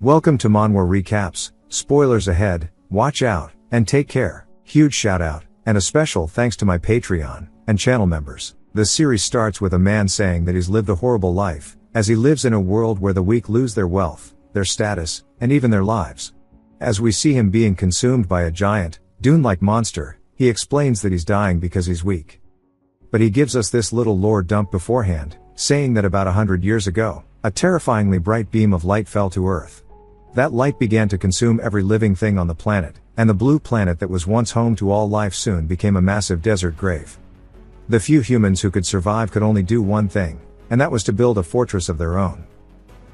Welcome to Manhwa Recaps, spoilers ahead, watch out, and take care. Huge shout out, and a special thanks to my Patreon and channel members. The series starts with a man saying that he's lived a horrible life, as he lives in a world where the weak lose their wealth, their status, and even their lives. As we see him being consumed by a giant, Dune-like monster, he explains that he's dying because he's weak. But he gives us this little lore dump beforehand, saying that about 100 years ago, a terrifyingly bright beam of light fell to Earth. That light began to consume every living thing on the planet, and the blue planet that was once home to all life soon became a massive desert grave. The few humans who could survive could only do one thing, and that was to build a fortress of their own.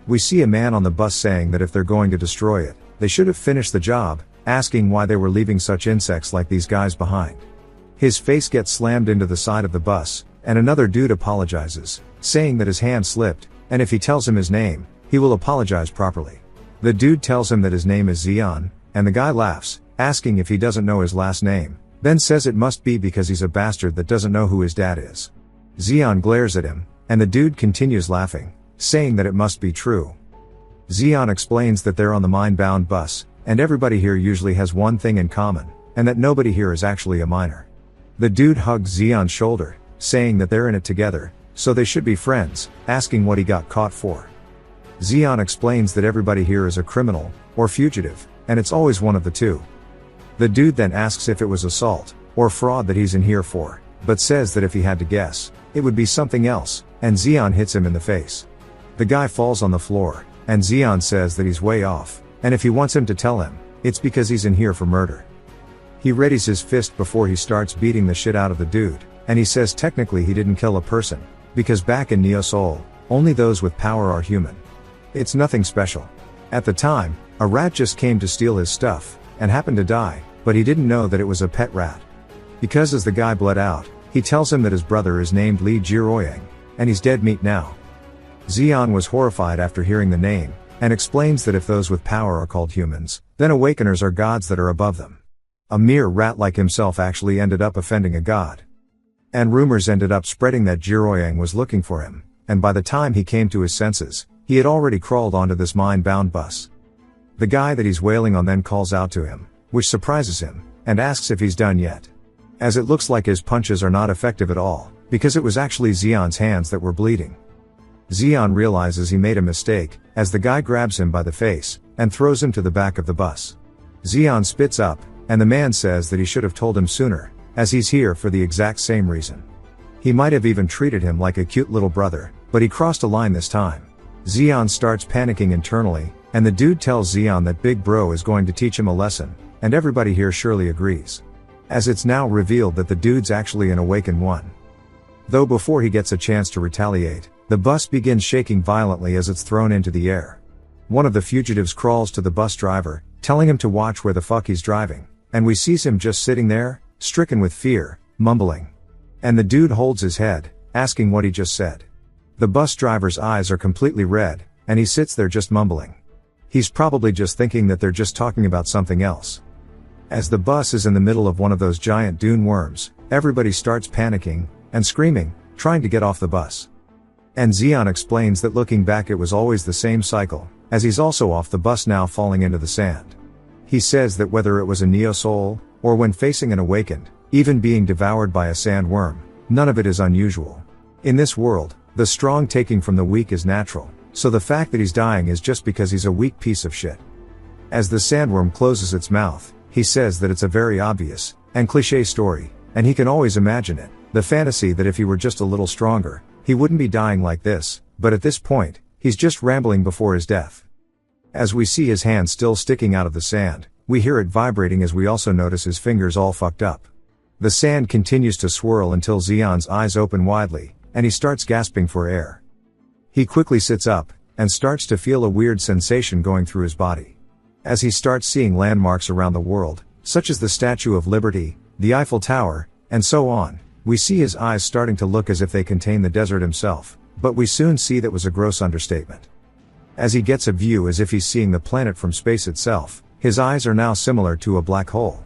We see a man on the bus saying that if they're going to destroy it, they should have finished the job, asking why they were leaving such insects like these guys behind. His face gets slammed into the side of the bus, and another dude apologizes, saying that his hand slipped, and if he tells him his name, he will apologize properly. The dude tells him that his name is Xian, and the guy laughs, asking if he doesn't know his last name, then says it must be because he's a bastard that doesn't know who his dad is. Xian glares at him, and the dude continues laughing, saying that it must be true. Xian explains that they're on the mind-bound bus, and everybody here usually has one thing in common, and that nobody here is actually a minor. The dude hugs Xian's shoulder, saying that they're in it together, so they should be friends, asking what he got caught for. Xian explains that everybody here is a criminal, or fugitive, and it's always one of the two. The dude then asks if it was assault, or fraud that he's in here for, but says that if he had to guess, it would be something else, and Xian hits him in the face. The guy falls on the floor, and Xian says that he's way off, and if he wants him to tell him, it's because he's in here for murder. He readies his fist before he starts beating the shit out of the dude, and he says technically he didn't kill a person, because back in Neo Soul, only those with power are human. It's nothing special. At the time, a rat just came to steal his stuff, and happened to die, but he didn't know that it was a pet rat. Because as the guy bled out, he tells him that his brother is named Li Jiroyang, and he's dead meat now. Xian was horrified after hearing the name, and explains that if those with power are called humans, then awakeners are gods that are above them. A mere rat like himself actually ended up offending a god. And rumors ended up spreading that Jiroyang was looking for him, and by the time he came to his senses, he had already crawled onto this mind-bound bus. The guy that he's wailing on then calls out to him, which surprises him, and asks if he's done yet. As it looks like his punches are not effective at all, because it was actually Xian's hands that were bleeding. Xian realizes he made a mistake, as the guy grabs him by the face, and throws him to the back of the bus. Xian spits up, and the man says that he should have told him sooner, as he's here for the exact same reason. He might have even treated him like a cute little brother, but he crossed a line this time. Xian starts panicking internally, and the dude tells Xian that Big Bro is going to teach him a lesson, and everybody here surely agrees. As it's now revealed that the dude's actually an awakened one. Though before he gets a chance to retaliate, the bus begins shaking violently as it's thrown into the air. One of the fugitives crawls to the bus driver, telling him to watch where the fuck he's driving, and we sees him just sitting there, stricken with fear, mumbling. And the dude holds his head, asking what he just said. The bus driver's eyes are completely red, and he sits there just mumbling. He's probably just thinking that they're just talking about something else. As the bus is in the middle of one of those giant dune worms, everybody starts panicking, and screaming, trying to get off the bus. And Xian explains that looking back it was always the same cycle, as he's also off the bus now falling into the sand. He says that whether it was a Neo Soul, or when facing an awakened, even being devoured by a sandworm, none of it is unusual. In this world, the strong taking from the weak is natural, so the fact that he's dying is just because he's a weak piece of shit. As the sandworm closes its mouth, he says that it's a very obvious, and cliché story, and he can always imagine it, the fantasy that if he were just a little stronger, he wouldn't be dying like this, but at this point, he's just rambling before his death. As we see his hand still sticking out of the sand, we hear it vibrating as we also notice his fingers all fucked up. The sand continues to swirl until Xian's eyes open widely, and he starts gasping for air. He quickly sits up, and starts to feel a weird sensation going through his body. As he starts seeing landmarks around the world, such as the Statue of Liberty, the Eiffel Tower, and so on, we see his eyes starting to look as if they contain the desert himself, but we soon see that was a gross understatement. As he gets a view as if he's seeing the planet from space itself, his eyes are now similar to a black hole.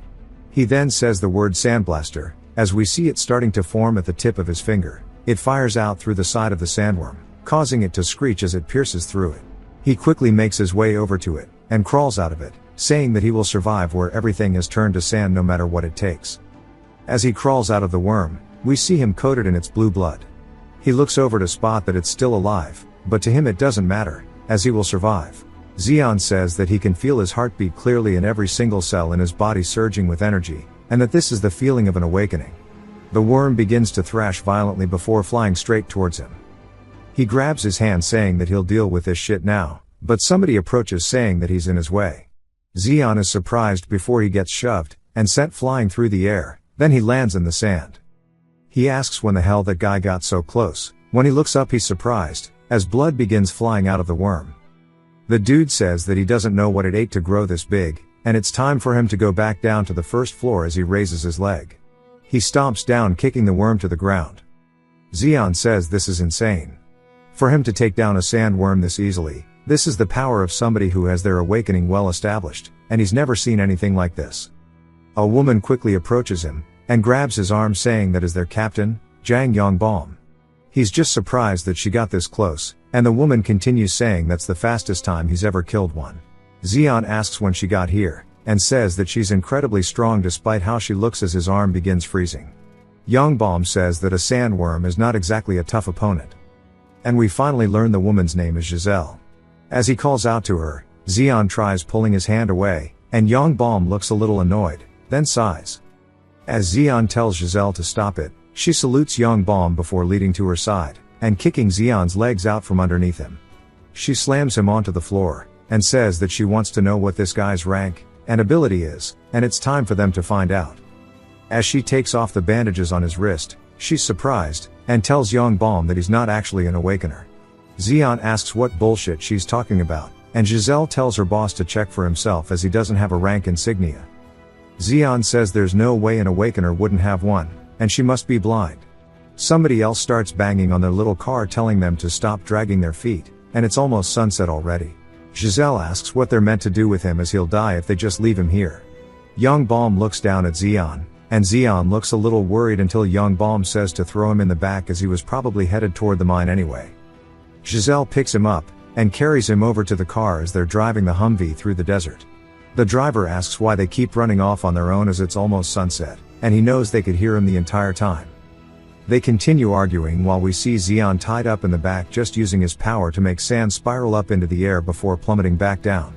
He then says the word sandblaster, as we see it starting to form at the tip of his finger. It fires out through the side of the sandworm, causing it to screech as it pierces through it. He quickly makes his way over to it, and crawls out of it, saying that he will survive where everything has turned to sand no matter what it takes. As he crawls out of the worm, we see him coated in its blue blood. He looks over to spot that it's still alive, but to him it doesn't matter, as he will survive. Xeon says that he can feel his heartbeat clearly in every single cell in his body surging with energy, and that this is the feeling of an awakening. The worm begins to thrash violently before flying straight towards him. He grabs his hand saying that he'll deal with this shit now, but somebody approaches saying that he's in his way. Xeon is surprised before he gets shoved, and sent flying through the air, then he lands in the sand. He asks when the hell that guy got so close. When he looks up he's surprised, as blood begins flying out of the worm. The dude says that he doesn't know what it ate to grow this big, and it's time for him to go back down to the first floor as he raises his leg. He stomps down, kicking the worm to the ground. Xeon says this is insane. For him to take down a sandworm this easily, this is the power of somebody who has their awakening well established, and he's never seen anything like this. A woman quickly approaches him, and grabs his arm saying that is their captain, Jang Yongbaum. He's just surprised that she got this close, and the woman continues saying that's the fastest time he's ever killed one. Xeon asks when she got here, and says that she's incredibly strong despite how she looks as his arm begins freezing. Yongbaum says that a sandworm is not exactly a tough opponent. And we finally learn the woman's name is Giselle. As he calls out to her, Xeon tries pulling his hand away, and Yongbaum looks a little annoyed, then sighs. As Xeon tells Giselle to stop it, she salutes Yongbaum before leading to her side, and kicking Xeon's legs out from underneath him. She slams him onto the floor, and says that she wants to know what this guy's rank and ability is, and it's time for them to find out. As she takes off the bandages on his wrist, she's surprised, and tells Yongbaum that he's not actually an awakener. Xeon asks what bullshit she's talking about, and Giselle tells her boss to check for himself as he doesn't have a rank insignia. Xeon says there's no way an awakener wouldn't have one, and she must be blind. Somebody else starts banging on their little car telling them to stop dragging their feet, and it's almost sunset already. Giselle asks what they're meant to do with him as he'll die if they just leave him here. Yongbaum looks down at Xeon, and Xeon looks a little worried until Yongbaum says to throw him in the back as he was probably headed toward the mine anyway. Giselle picks him up, and carries him over to the car as they're driving the Humvee through the desert. The driver asks why they keep running off on their own as it's almost sunset, and he knows they could hear him the entire time. They continue arguing while we see Xeon tied up in the back just using his power to make sand spiral up into the air before plummeting back down.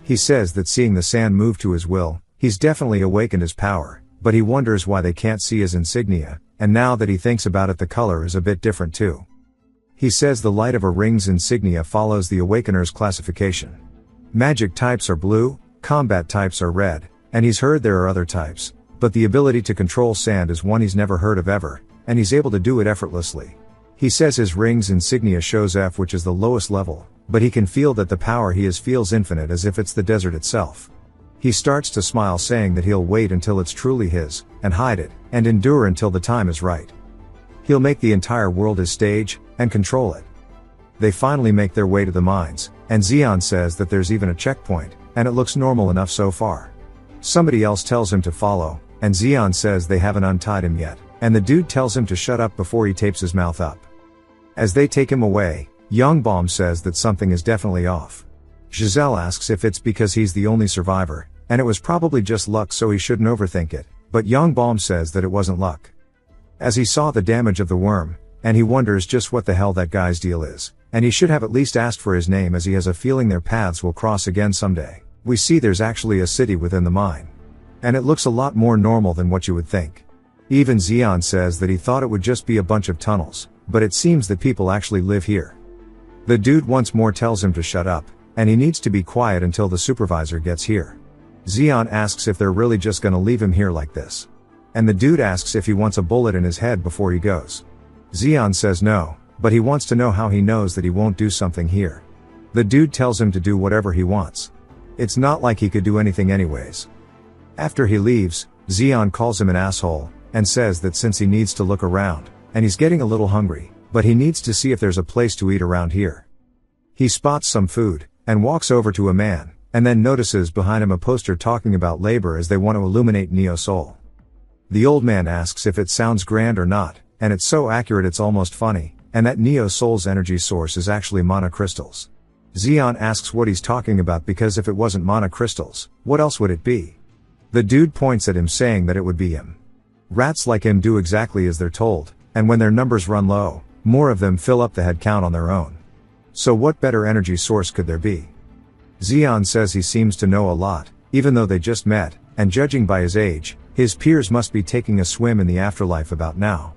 He says that seeing the sand move to his will, he's definitely awakened his power, but he wonders why they can't see his insignia, and now that he thinks about it the color is a bit different too. He says the light of a ring's insignia follows the awakener's classification. Magic types are blue, combat types are red, and he's heard there are other types, but the ability to control sand is one he's never heard of ever, and he's able to do it effortlessly. He says his ring's insignia shows F, which is the lowest level, but he can feel that the power he has feels infinite as if it's the desert itself. He starts to smile saying that he'll wait until it's truly his, and hide it, and endure until the time is right. He'll make the entire world his stage, and control it. They finally make their way to the mines, and Xeon says that there's even a checkpoint, and it looks normal enough so far. Somebody else tells him to follow, and Xeon says they haven't untied him yet, and the dude tells him to shut up before he tapes his mouth up. As they take him away, Yongbaum says that something is definitely off. Giselle asks if it's because he's the only survivor, and it was probably just luck so he shouldn't overthink it, but Yongbaum says that it wasn't luck. As he saw the damage of the worm, and he wonders just what the hell that guy's deal is, and he should have at least asked for his name as he has a feeling their paths will cross again someday. We see there's actually a city within the mine. And it looks a lot more normal than what you would think. Even Xeon says that he thought it would just be a bunch of tunnels, but it seems that people actually live here. The dude once more tells him to shut up, and he needs to be quiet until the supervisor gets here. Xeon asks if they're really just gonna leave him here like this. And the dude asks if he wants a bullet in his head before he goes. Xeon says no, but he wants to know how he knows that he won't do something here. The dude tells him to do whatever he wants. It's not like he could do anything anyways. After he leaves, Xeon calls him an asshole, and says that since he needs to look around, and he's getting a little hungry, but he needs to see if there's a place to eat around here. He spots some food, and walks over to a man, and then notices behind him a poster talking about labor as they want to illuminate Neo Soul. The old man asks if it sounds grand or not, and it's so accurate it's almost funny, and that Neo Soul's energy source is actually monocrystals. Xeon asks what he's talking about because if it wasn't mana crystals, what else would it be? The dude points at him saying that it would be him. Rats like him do exactly as they're told, and when their numbers run low, more of them fill up the head count on their own. So what better energy source could there be? Xeon says he seems to know a lot, even though they just met, and judging by his age, his peers must be taking a swim in the afterlife about now.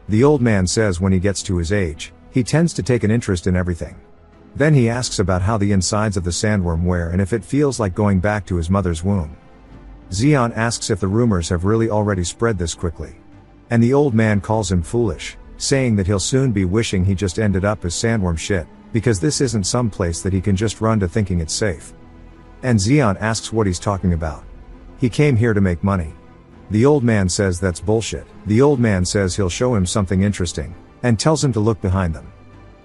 The old man says when he gets to his age, he tends to take an interest in everything. Then he asks about how the insides of the sandworm wear and if it feels like going back to his mother's womb. Xeon asks if the rumors have really already spread this quickly. And the old man calls him foolish, saying that he'll soon be wishing he just ended up as sandworm shit, because this isn't some place that he can just run to thinking it's safe. And Xeon asks what he's talking about. He came here to make money. The old man says that's bullshit. The old man says he'll show him something interesting, and tells him to look behind them.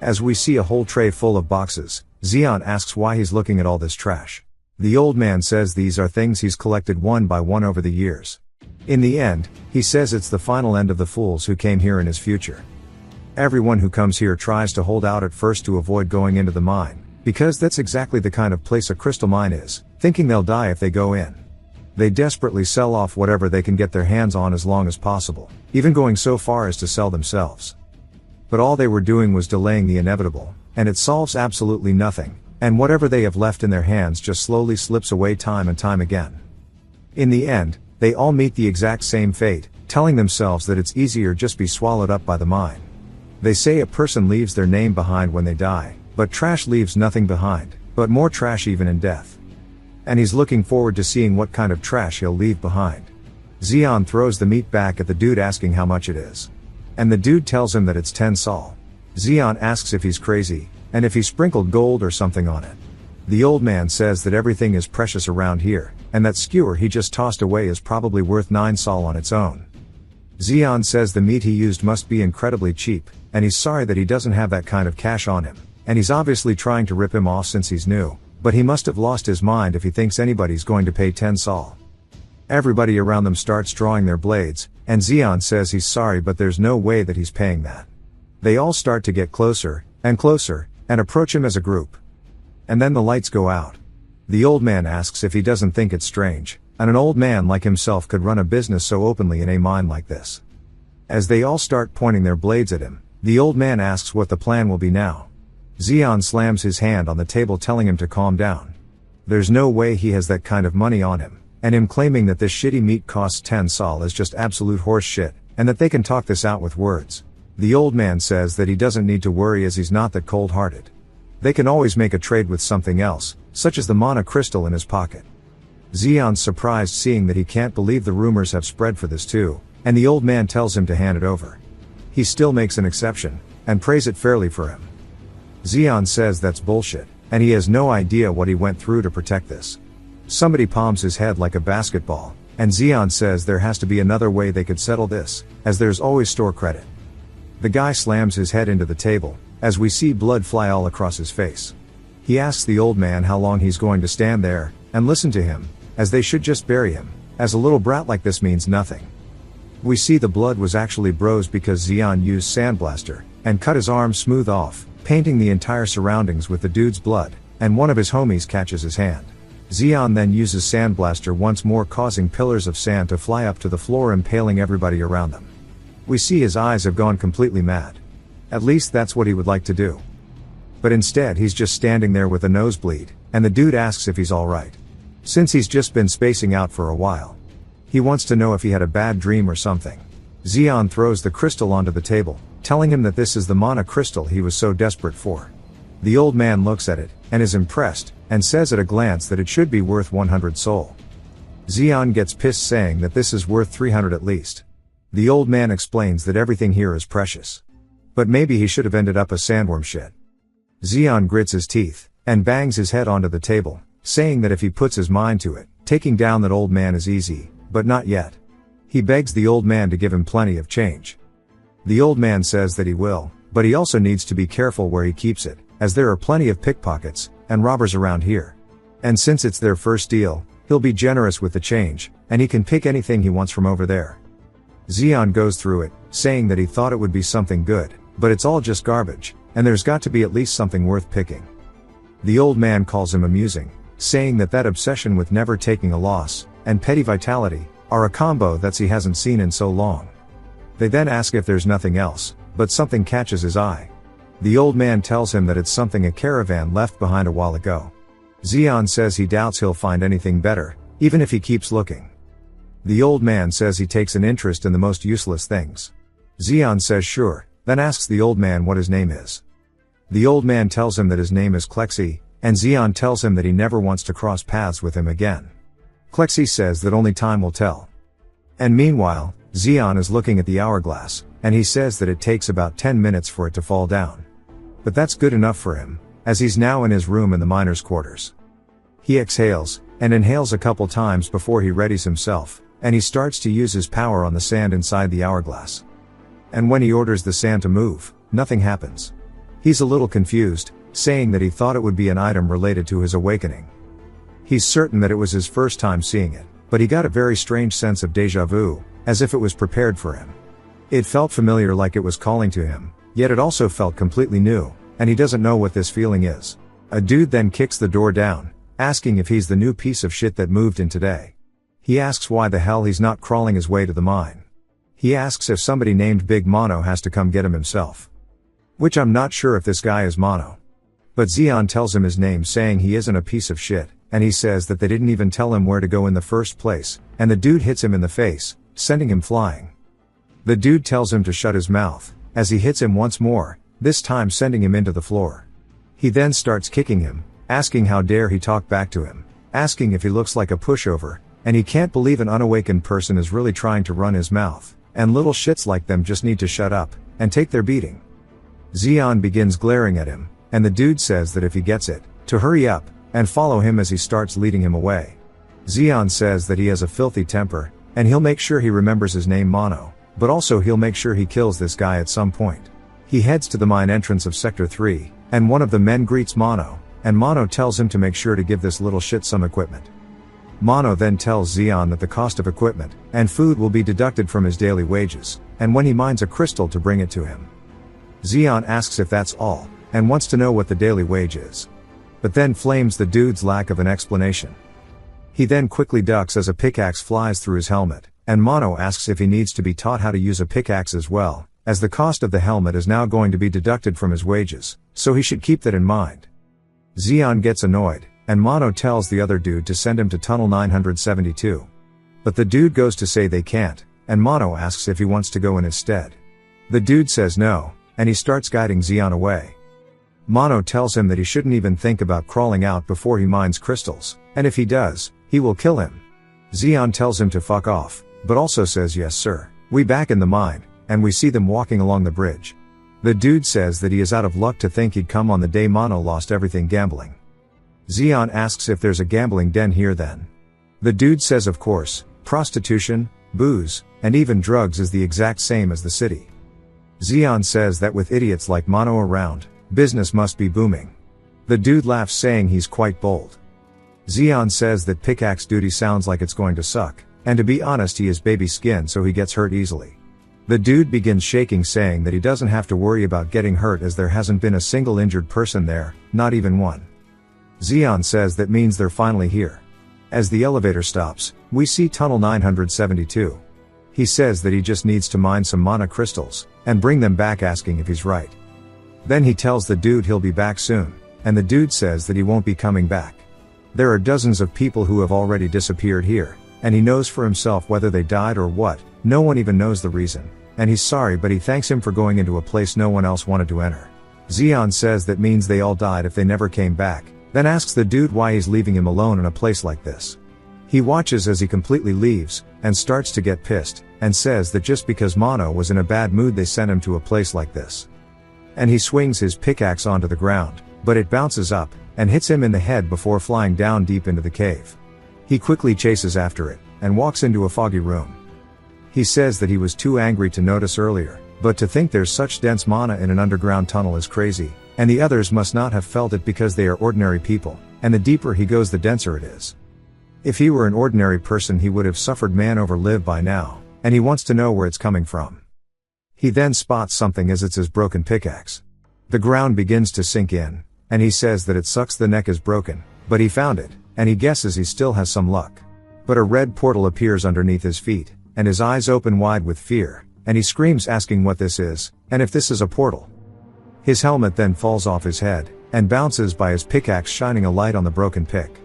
As we see a whole tray full of boxes, Xeon asks why he's looking at all this trash. The old man says these are things he's collected one by one over the years. In the end, he says it's the final end of the fools who came here in his future. Everyone who comes here tries to hold out at first to avoid going into the mine, because that's exactly the kind of place a crystal mine is, thinking they'll die if they go in. They desperately sell off whatever they can get their hands on as long as possible, even going so far as to sell themselves. But all they were doing was delaying the inevitable, and it solves absolutely nothing, and whatever they have left in their hands just slowly slips away time and time again. In the end, they all meet the exact same fate, telling themselves that it's easier just be swallowed up by the mine. They say a person leaves their name behind when they die, but trash leaves nothing behind, but more trash even in death. And he's looking forward to seeing what kind of trash he'll leave behind. Xeon throws the meat back at the dude asking how much it is. And the dude tells him that it's 10 sol. Xeon asks if he's crazy, and if he sprinkled gold or something on it. The old man says that everything is precious around here, and that skewer he just tossed away is probably worth 9 sol on its own. Xeon says the meat he used must be incredibly cheap, and he's sorry that he doesn't have that kind of cash on him, and he's obviously trying to rip him off since he's new, but he must have lost his mind if he thinks anybody's going to pay 10 sol. Everybody around them starts drawing their blades, and Xeon says he's sorry but there's no way that he's paying that. They all start to get closer, and approach him as a group. And then the lights go out. The old man asks if he doesn't think it's strange, and an old man like himself could run a business so openly in a mine like this. As they all start pointing their blades at him, the old man asks what the plan will be now. Xeon slams his hand on the table telling him to calm down. There's no way he has that kind of money on him, and him claiming that this shitty meat costs 10 sol is just absolute horse shit, and that they can talk this out with words. The old man says that he doesn't need to worry as he's not that cold-hearted. They can always make a trade with something else, such as the mana crystal in his pocket. Xeon's surprised seeing that he can't believe the rumors have spread for this too, and the old man tells him to hand it over. He still makes an exception, and prays it fairly for him. Xeon says that's bullshit, and he has no idea what he went through to protect this. Somebody palms his head like a basketball, and Xeon says there has to be another way they could settle this, as there's always store credit. The guy slams his head into the table, as we see blood fly all across his face. He asks the old man how long he's going to stand there, and listen to him, as they should just bury him, as a little brat like this means nothing. We see the blood was actually Bro's because Xeon used sandblaster, and cut his arm smooth off, painting the entire surroundings with the dude's blood, and one of his homies catches his hand. Xeon then uses sandblaster once more, causing pillars of sand to fly up to the floor, impaling everybody around them. We see his eyes have gone completely mad. At least that's what he would like to do. But instead he's just standing there with a nosebleed, and the dude asks if he's alright. Since he's just been spacing out for a while. He wants to know if he had a bad dream or something. Xeon throws the crystal onto the table, telling him that this is the mana crystal he was so desperate for. The old man looks at it, and is impressed, and says at a glance that it should be worth 100 sol. Xeon gets pissed, saying that this is worth 300 at least. The old man explains that everything here is precious. But maybe he should have ended up a sandworm shit. Xeon grits his teeth, and bangs his head onto the table, saying that if he puts his mind to it, taking down that old man is easy, but not yet. He begs the old man to give him plenty of change. The old man says that he will, but he also needs to be careful where he keeps it, as there are plenty of pickpockets and robbers around here. And since it's their first deal, he'll be generous with the change, and he can pick anything he wants from over there. Xeon goes through it, saying that he thought it would be something good, but it's all just garbage, and there's got to be at least something worth picking. The old man calls him amusing, saying that obsession with never taking a loss, and petty vitality, are a combo that he hasn't seen in so long. They then ask if there's nothing else, but something catches his eye. The old man tells him that it's something a caravan left behind a while ago. Xian says he doubts he'll find anything better, even if he keeps looking. The old man says he takes an interest in the most useless things. Xian says sure, then asks the old man what his name is. The old man tells him that his name is Klexi, and Xian tells him that he never wants to cross paths with him again. Klexi says that only time will tell. And meanwhile, Xian is looking at the hourglass, and he says that it takes about 10 minutes for it to fall down. But that's good enough for him, as he's now in his room in the miners' quarters. He exhales, and inhales a couple times before he readies himself, and he starts to use his power on the sand inside the hourglass. And when he orders the sand to move, nothing happens. He's a little confused, saying that he thought it would be an item related to his awakening. He's certain that it was his first time seeing it, but he got a very strange sense of déjà vu, as if it was prepared for him. It felt familiar, like it was calling to him, yet it also felt completely new, and he doesn't know what this feeling is. A dude then kicks the door down, asking if he's the new piece of shit that moved in today. He asks why the hell he's not crawling his way to the mine. He asks if somebody named Big Mono has to come get him himself. Which I'm not sure if this guy is Mono. But Xian tells him his name, saying he isn't a piece of shit, and he says that they didn't even tell him where to go in the first place, and the dude hits him in the face, sending him flying. The dude tells him to shut his mouth, as he hits him once more, this time sending him into the floor. He then starts kicking him, asking how dare he talk back to him, asking if he looks like a pushover, and he can't believe an unawakened person is really trying to run his mouth, and little shits like them just need to shut up, and take their beating. Xian begins glaring at him, and the dude says that if he gets it, to hurry up, and follow him as he starts leading him away. Xian says that he has a filthy temper, and he'll make sure he remembers his name Mono, but also he'll make sure he kills this guy at some point. He heads to the mine entrance of Sector 3, and one of the men greets Mono, and Mono tells him to make sure to give this little shit some equipment. Mono then tells Xian that the cost of equipment and food will be deducted from his daily wages, and when he mines a crystal to bring it to him. Xian asks if that's all, and wants to know what the daily wage is. But then flames the dude's lack of an explanation. He then quickly ducks as a pickaxe flies through his helmet, and Mono asks if he needs to be taught how to use a pickaxe as well, as the cost of the helmet is now going to be deducted from his wages, so he should keep that in mind. Xian gets annoyed, and Mono tells the other dude to send him to Tunnel 972. But the dude goes to say they can't, and Mono asks if he wants to go in his stead. The dude says no, and he starts guiding Xian away. Mono tells him that he shouldn't even think about crawling out before he mines crystals, and if he does, he will kill him. Xian tells him to fuck off, but also says yes sir. We back in the mine, and we see them walking along the bridge. The dude says that he is out of luck to think he'd come on the day Mono lost everything gambling. Xian asks if there's a gambling den here then. The dude says of course, prostitution, booze, and even drugs is the exact same as the city. Xian says that with idiots like Mono around, business must be booming. The dude laughs, saying he's quite bold. Xian says that pickaxe duty sounds like it's going to suck, and to be honest he is baby skin so he gets hurt easily. The dude begins shaking, saying that he doesn't have to worry about getting hurt as there hasn't been a single injured person there, not even one. Xian says that means they're finally here. As the elevator stops, we see Tunnel 972. He says that he just needs to mine some mana crystals, and bring them back, asking if he's right. Then he tells the dude he'll be back soon, and the dude says that he won't be coming back. There are dozens of people who have already disappeared here, and he knows for himself whether they died or what, no one even knows the reason, and he's sorry but he thanks him for going into a place no one else wanted to enter. Xian says that means they all died if they never came back, then asks the dude why he's leaving him alone in a place like this. He watches as he completely leaves, and starts to get pissed, and says that just because Mono was in a bad mood they sent him to a place like this. And he swings his pickaxe onto the ground, but it bounces up, and hits him in the head before flying down deep into the cave. He quickly chases after it, and walks into a foggy room. He says that he was too angry to notice earlier, but to think there's such dense mana in an underground tunnel is crazy, and the others must not have felt it because they are ordinary people, and the deeper he goes the denser it is. If he were an ordinary person he would have suffered man over live by now, and he wants to know where it's coming from. He then spots something as it's his broken pickaxe. The ground begins to sink in, and he says that it sucks the neck is broken, but he found it, and he guesses he still has some luck. But a red portal appears underneath his feet, and his eyes open wide with fear, and he screams asking what this is, and if this is a portal. His helmet then falls off his head, and bounces by his pickaxe shining a light on the broken pick.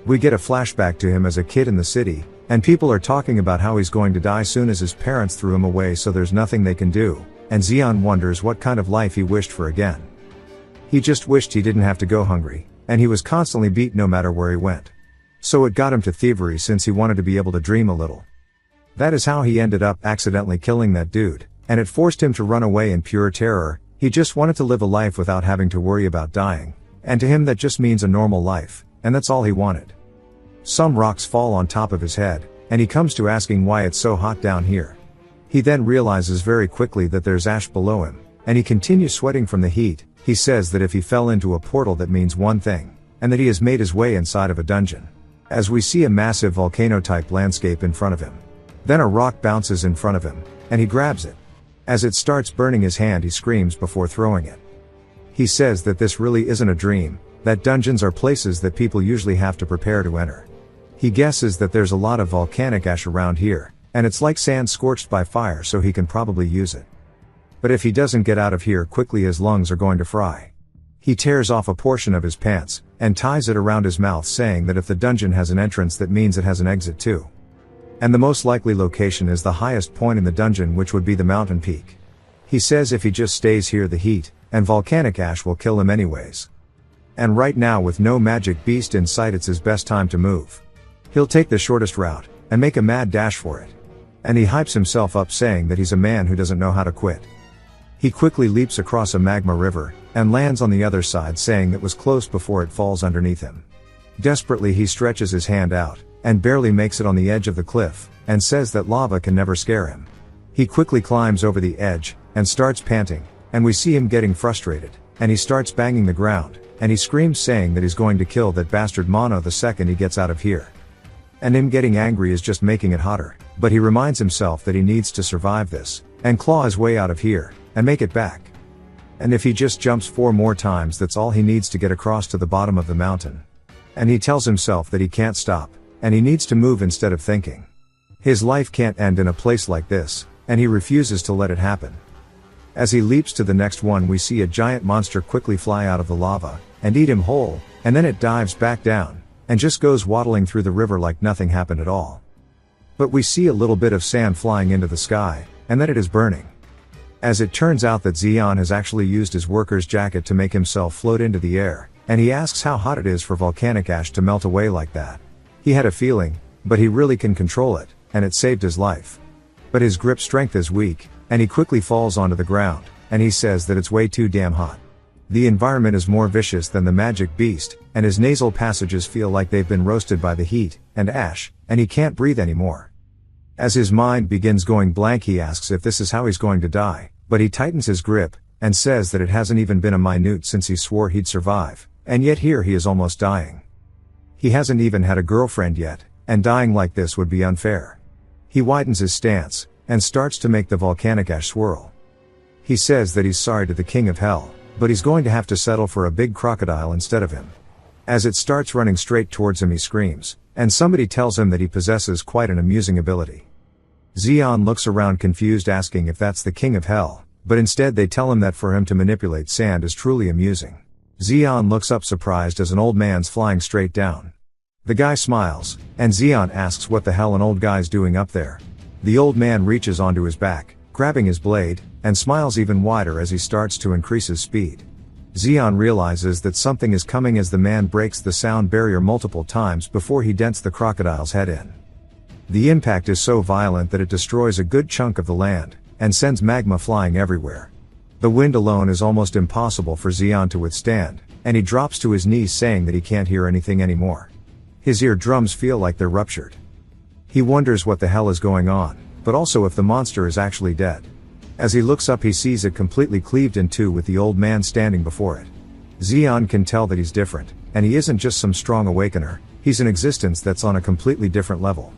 We get a flashback to him as a kid in the city, and people are talking about how he's going to die soon as his parents threw him away so there's nothing they can do, and Xion wonders what kind of life he wished for again. He just wished he didn't have to go hungry, and he was constantly beat no matter where he went. So it got him to thievery since he wanted to be able to dream a little. That is how he ended up accidentally killing that dude, and it forced him to run away in pure terror. He just wanted to live a life without having to worry about dying, and to him that just means a normal life, and that's all he wanted. Some rocks fall on top of his head, and he comes to asking why it's so hot down here. He then realizes very quickly that there's ash below him, and he continues sweating from the heat. He says that if he fell into a portal that means one thing, and that he has made his way inside of a dungeon. As we see a massive volcano-type landscape in front of him. Then a rock bounces in front of him, and he grabs it. As it starts burning his hand, he screams before throwing it. He says that this really isn't a dream, that dungeons are places that people usually have to prepare to enter. He guesses that there's a lot of volcanic ash around here, and it's like sand scorched by fire, so he can probably use it. But if he doesn't get out of here quickly, his lungs are going to fry. He tears off a portion of his pants, and ties it around his mouth, saying that if the dungeon has an entrance, that means it has an exit too. And the most likely location is the highest point in the dungeon, which would be the mountain peak. He says if he just stays here, the heat and volcanic ash will kill him anyways. And right now, with no magic beast in sight, it's his best time to move. He'll take the shortest route, and make a mad dash for it. And he hypes himself up, saying that he's a man who doesn't know how to quit. He quickly leaps across a magma river, and lands on the other side, saying that was close before it falls underneath him. Desperately he stretches his hand out, and barely makes it on the edge of the cliff, and says that lava can never scare him. He quickly climbs over the edge, and starts panting, and we see him getting frustrated, and he starts banging the ground, and he screams, saying that he's going to kill that bastard Mono the second he gets out of here. And him getting angry is just making it hotter, but he reminds himself that he needs to survive this, and claw his way out of here, and make it back. And if he just jumps 4 more times, that's all he needs to get across to the bottom of the mountain. And he tells himself that he can't stop, and he needs to move instead of thinking. His life can't end in a place like this, and he refuses to let it happen. As he leaps to the next one, we see a giant monster quickly fly out of the lava, and eat him whole, and then it dives back down, and just goes waddling through the river like nothing happened at all. But we see a little bit of sand flying into the sky, and then it is burning. As it turns out that Xion has actually used his worker's jacket to make himself float into the air, and he asks how hot it is for volcanic ash to melt away like that. He had a feeling, but he really can control it, and it saved his life. But his grip strength is weak, and he quickly falls onto the ground, and he says that it's way too damn hot. The environment is more vicious than the magic beast, and his nasal passages feel like they've been roasted by the heat and ash, and he can't breathe anymore. As his mind begins going blank, he asks if this is how he's going to die, but he tightens his grip, and says that it hasn't even been a minute since he swore he'd survive, and yet here he is almost dying. He hasn't even had a girlfriend yet, and dying like this would be unfair. He widens his stance, and starts to make the volcanic ash swirl. He says that he's sorry to the King of Hell, but he's going to have to settle for a big crocodile instead of him. As it starts running straight towards him, he screams, and somebody tells him that he possesses quite an amusing ability. Xion looks around confused, asking if that's the King of Hell, but instead they tell him that for him to manipulate sand is truly amusing. Xion looks up surprised as an old man's flying straight down. The guy smiles, and Xion asks what the hell an old guy's doing up there. The old man reaches onto his back, grabbing his blade, and smiles even wider as he starts to increase his speed. Xion realizes that something is coming as the man breaks the sound barrier multiple times before he dents the crocodile's head in. The impact is so violent that it destroys a good chunk of the land, and sends magma flying everywhere. The wind alone is almost impossible for Xion to withstand, and he drops to his knees, saying that he can't hear anything anymore. His eardrums feel like they're ruptured. He wonders what the hell is going on, but also if the monster is actually dead. As he looks up, he sees it completely cleaved in two with the old man standing before it. Xion can tell that he's different, and he isn't just some strong awakener, he's an existence that's on a completely different level.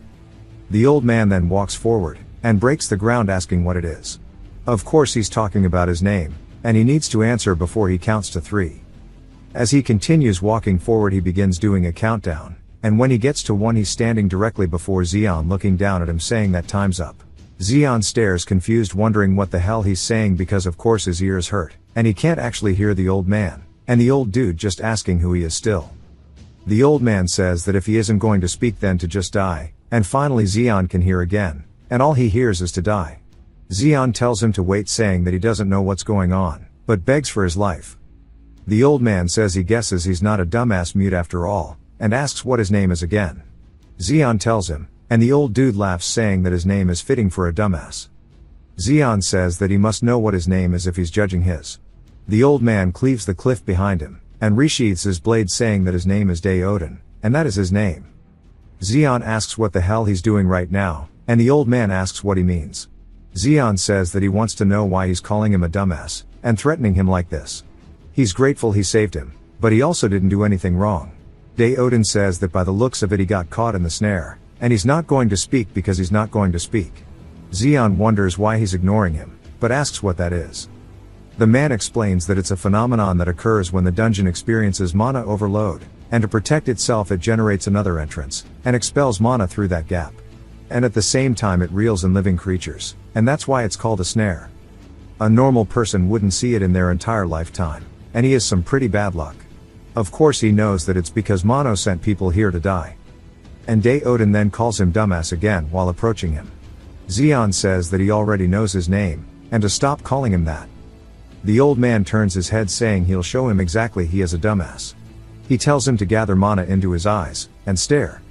The old man then walks forward, and breaks the ground, asking what it is. Of course he's talking about his name, and he needs to answer before he counts to 3. As he continues walking forward he begins doing a countdown, and when he gets to 1 he's standing directly before Xion looking down at him saying that time's up. Xion stares confused wondering what the hell he's saying because of course his ears hurt, and he can't actually hear the old man, and the old dude just asking who he is still. The old man says that if he isn't going to speak then to just die, and finally Xion can hear again, and all he hears is to die. Xion tells him to wait saying that he doesn't know what's going on, but begs for his life. The old man says he guesses he's not a dumbass mute after all, and asks what his name is again. Xion tells him, and the old dude laughs saying that his name is fitting for a dumbass. Xion says that he must know what his name is if he's judging his. The old man cleaves the cliff behind him, and resheathes his blade saying that his name is Odin, and that is his name. Xion asks what the hell he's doing right now, and the old man asks what he means. Xion says that he wants to know why he's calling him a dumbass, and threatening him like this. He's grateful he saved him, but he also didn't do anything wrong. Odin says that by the looks of it he got caught in the snare, and he's not going to speak because he's not going to speak. Xion wonders why he's ignoring him, but asks what that is. The man explains that it's a phenomenon that occurs when the dungeon experiences mana overload, and to protect itself it generates another entrance, and expels mana through that gap. And at the same time it reels in living creatures, and that's why it's called a snare. A normal person wouldn't see it in their entire lifetime, and he has some pretty bad luck. Of course he knows that it's because Mono sent people here to die. And Odin then calls him dumbass again while approaching him. Xion says that he already knows his name, and to stop calling him that. The old man turns his head saying he'll show him exactly he is a dumbass. He tells him to gather mana into his eyes, and stare.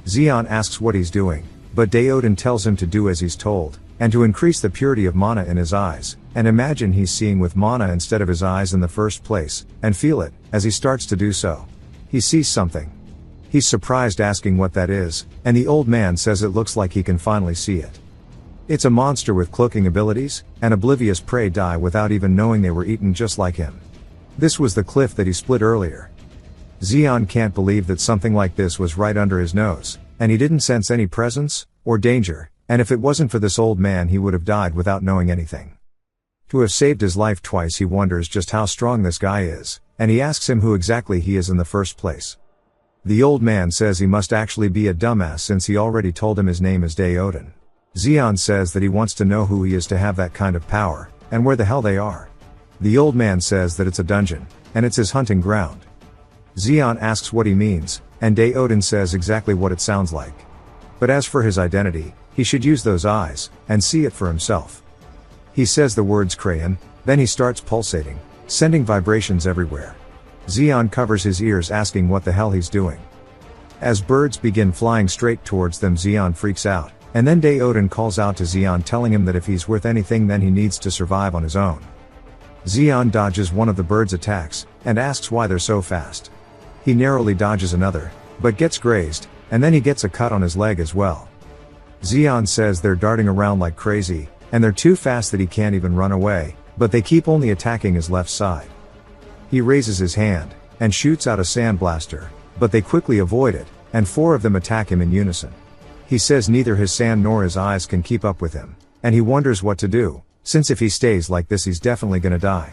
Xion asks what he's doing, but Odin tells him to do as he's told, and to increase the purity of mana in his eyes, and imagine he's seeing with mana instead of his eyes in the first place, and feel it, as he starts to do so. He sees something. He's surprised asking what that is, and the old man says it looks like he can finally see it. It's a monster with cloaking abilities, and oblivious prey die without even knowing they were eaten just like him. This was the cliff that he split earlier. Xion can't believe that something like this was right under his nose, and he didn't sense any presence, or danger, and if it wasn't for this old man he would have died without knowing anything. To have saved his life twice he wonders just how strong this guy is, and he asks him who exactly he is in the first place. The old man says he must actually be a dumbass since he already told him his name is Odin. Xion says that he wants to know who he is to have that kind of power, and where the hell they are. The old man says that it's a dungeon, and it's his hunting ground. Xion asks what he means, and Odin says exactly what it sounds like. But as for his identity, he should use those eyes, and see it for himself. He says the words crayon, then he starts pulsating, sending vibrations everywhere. Xion covers his ears asking what the hell he's doing. As birds begin flying straight towards them Xion freaks out, and then Odin calls out to Xion telling him that if he's worth anything then he needs to survive on his own. Xion dodges one of the birds' attacks, and asks why they're so fast. He narrowly dodges another, but gets grazed, and then he gets a cut on his leg as well. Xion says they're darting around like crazy, and they're too fast that he can't even run away, but they keep only attacking his left side. He raises his hand, and shoots out a sandblaster, but they quickly avoid it, and 4 of them attack him in unison. He says neither his sand nor his eyes can keep up with him, and he wonders what to do, since if he stays like this he's definitely gonna die.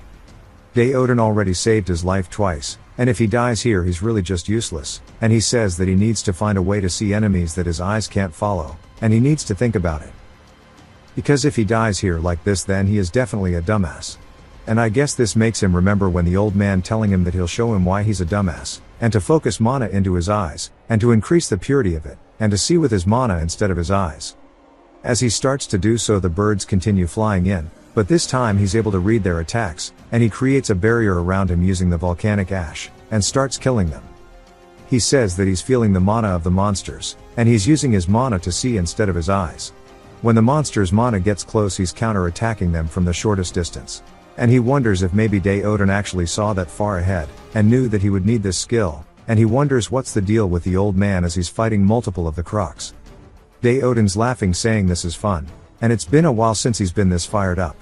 Odin already saved his life twice, and if he dies here he's really just useless, and he says that he needs to find a way to see enemies that his eyes can't follow, and he needs to think about it. Because if he dies here like this then he is definitely a dumbass. And I guess this makes him remember when the old man telling him that he'll show him why he's a dumbass, and to focus mana into his eyes, and to increase the purity of it, and to see with his mana instead of his eyes. As he starts to do so the birds continue flying in, but this time he's able to read their attacks, and he creates a barrier around him using the volcanic ash, and starts killing them. He says that he's feeling the mana of the monsters, and he's using his mana to see instead of his eyes. When the monster's mana gets close he's counter-attacking them from the shortest distance. And he wonders if maybe Odin actually saw that far ahead, and knew that he would need this skill, and he wonders what's the deal with the old man as he's fighting multiple of the crocs. Odin's laughing saying this is fun, and it's been a while since he's been this fired up.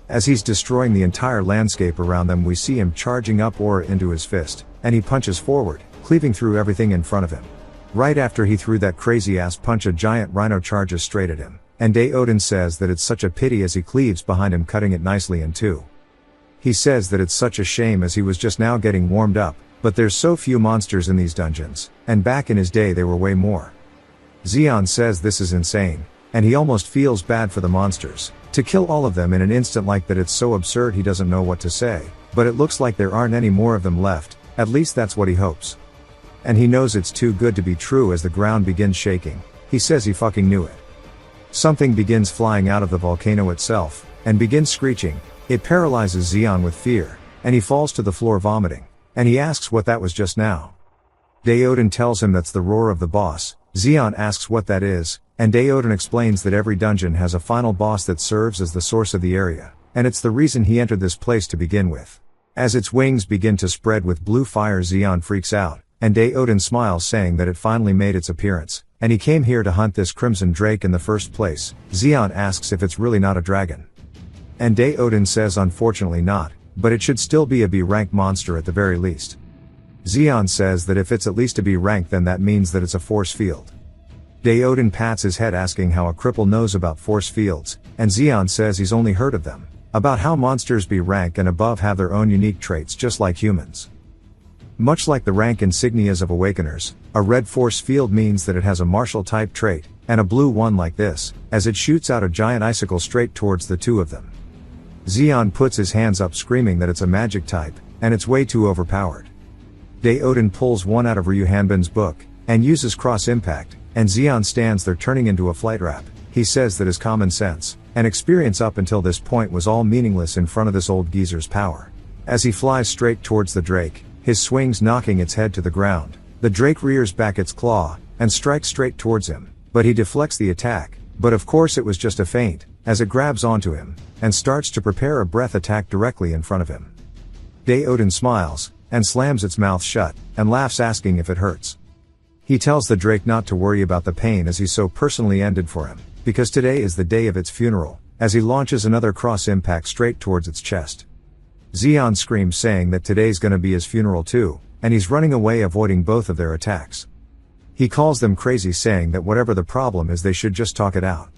As he's destroying the entire landscape around them we see him charging up aura into his fist, and he punches forward, cleaving through everything in front of him. Right after he threw that crazy ass punch a giant rhino charges straight at him, and Odin says that it's such a pity as he cleaves behind him cutting it nicely in two. He says that it's such a shame as he was just now getting warmed up, but there's so few monsters in these dungeons, and back in his day they were way more. Xeon says this is insane, and he almost feels bad for the monsters. To kill all of them in an instant like that, it's so absurd he doesn't know what to say, but it looks like there aren't any more of them left, at least that's what he hopes. And he knows it's too good to be true as the ground begins shaking. He says he fucking knew it. Something begins flying out of the volcano itself, and begins screeching. It paralyzes Xeon with fear, and he falls to the floor vomiting, and he asks what that was just now. Daoden tells him that's the roar of the boss. Xeon asks what that is, and Daoden explains that every dungeon has a final boss that serves as the source of the area, and it's the reason he entered this place to begin with. As its wings begin to spread with blue fire, Xeon freaks out, and Daoden smiles, saying that it finally made its appearance, and he came here to hunt this crimson drake in the first place. Xeon asks if it's really not a dragon. And Daoden says unfortunately not, but it should still be a B rank monster at the very least. Xeon says that if it's at least a B rank, then that means that it's a force field. Daoden pats his head asking how a cripple knows about force fields, and Xeon says he's only heard of them, about how monsters B rank and above have their own unique traits just like humans. Much like the rank insignias of Awakeners, a red force field means that it has a martial type trait, and a blue one like this, as it shoots out a giant icicle straight towards the two of them. Xeon puts his hands up screaming that it's a magic type, and it's way too overpowered. Daoden pulls one out of Ryu Hanbin's book, and uses cross impact, and Xeon stands there turning into a flight wrap. He says that his common sense and experience up until this point was all meaningless in front of this old geezer's power. As he flies straight towards the drake, his swings knocking its head to the ground, the drake rears back its claw, and strikes straight towards him, but he deflects the attack, but of course it was just a feint, as it grabs onto him, and starts to prepare a breath attack directly in front of him. Daoden smiles, and slams its mouth shut, and laughs asking if it hurts. He tells the drake not to worry about the pain as he's so personally ended for him, because today is the day of its funeral, as he launches another cross impact straight towards its chest. Xeon screams saying that today's gonna be his funeral too, and he's running away avoiding both of their attacks. He calls them crazy, saying that whatever the problem is they should just talk it out.